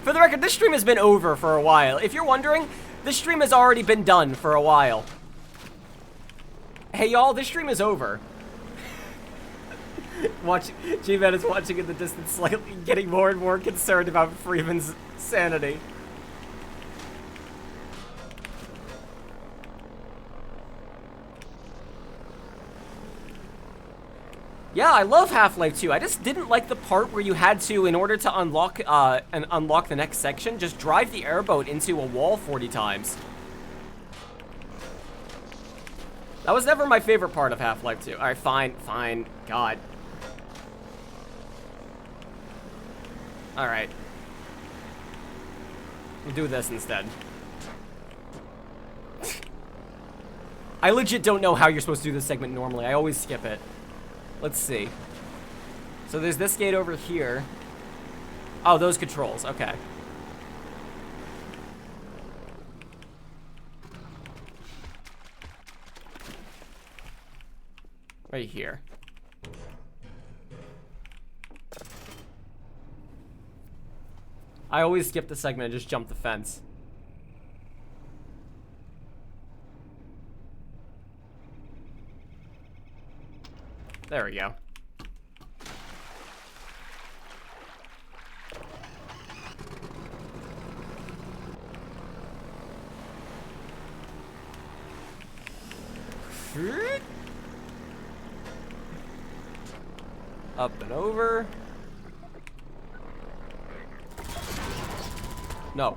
For the record, this stream has been over for a while. If you're wondering, this stream has already been done for a while. Hey, y'all, this stream is over. G-Man is watching in the distance, slightly getting more and more concerned about Freeman's sanity. Yeah, I love Half-Life 2. I just didn't like the part where you had to, in order to unlock the next section, just drive the airboat into a wall 40 times. That was never my favorite part of Half-Life 2. Alright, fine. God. Alright. We'll do this instead. I legit don't know how you're supposed to do this segment normally. I always skip it. Let's see. So there's this gate over here. Oh, those controls. Okay. Right here. I always skip the segment and just jump the fence. There we go. Up and over. No.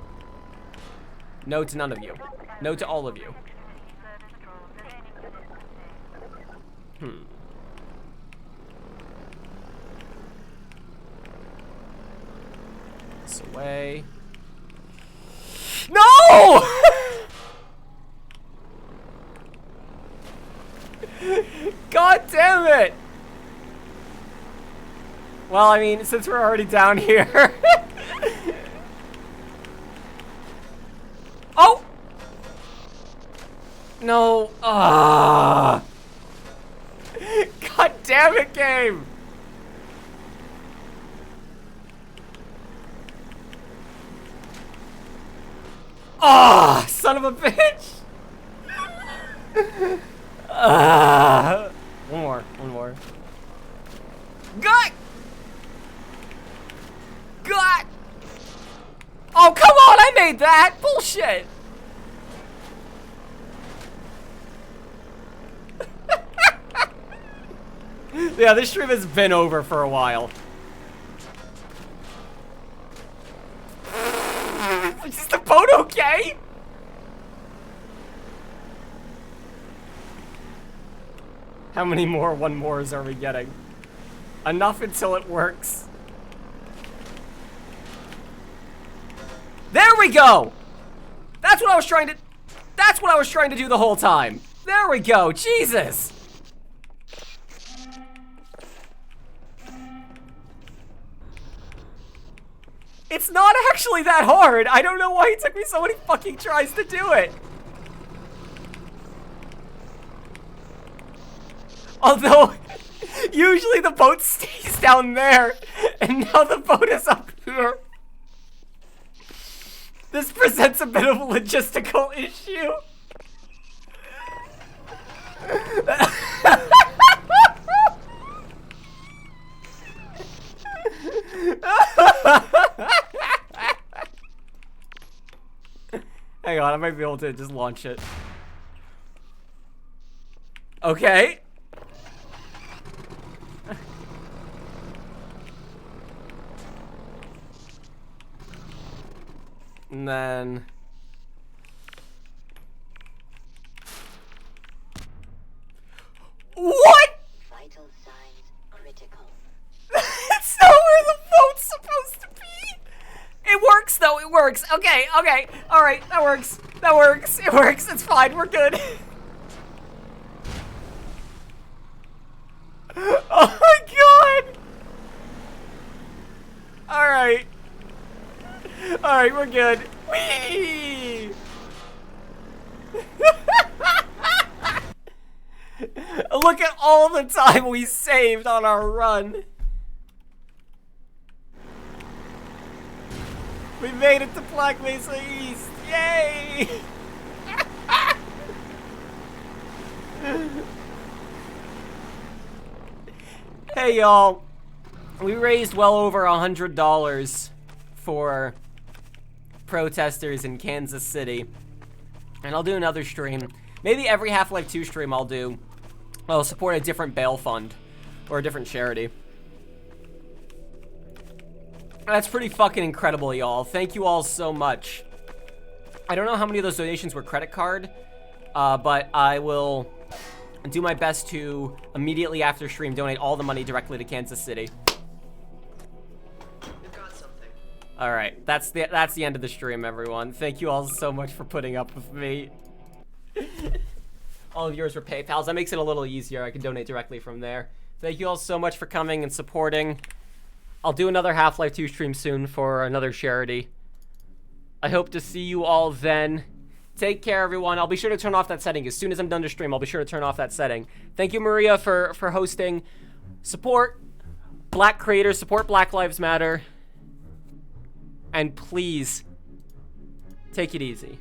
No to none of you. No to all of you. This away. No! God damn it! Well, I mean, since we're already down here. Oh! No. God damn it, game! Ah, son of a bitch! One more. God! God! Oh, come on, I made that! Bullshit! Yeah, this stream has been over for a while. Is the boat okay? How many more one-mores are we getting? Enough until it works. There we go! That's what I was trying to do the whole time. There we go, Jesus! It's not actually that hard. I don't know why it took me so many fucking tries to do it. Although, usually the boat stays down there, and now the boat is up here. This presents a bit of a logistical issue. Hang on, I might be able to just launch it. Okay. And then... What?! Vital signs critical. That's not where the boat's supposed to be! It works, though, it works. Okay, alright, that works. It works, it's fine, we're good. Oh my god! Alright. Alright, we're good. Whee! Look at all the time we saved on our run. We made it to Black Mesa East. Yay! Hey, y'all. We raised well over $100 for protesters in Kansas City. And I'll do another stream. Maybe every Half-Life 2 stream I'll support a different bail fund or a different charity. That's pretty fucking incredible, y'all. Thank you all so much. I don't know how many of those donations were credit card, but I will do my best to immediately after stream donate all the money directly to Kansas City. You got something. All right, that's the end of the stream, everyone. Thank you all so much for putting up with me. All of yours were PayPals. That makes it a little easier. I can donate directly from there. Thank you all so much for coming and supporting. I'll do another Half-Life 2 stream soon for another charity. I hope to see you all then. Take care, everyone. I'll be sure to turn off that setting. As soon as I'm done to stream, I'll be sure to turn off that setting. Thank you, Maria, for hosting. Support Black creators. Support Black Lives Matter. And please, take it easy.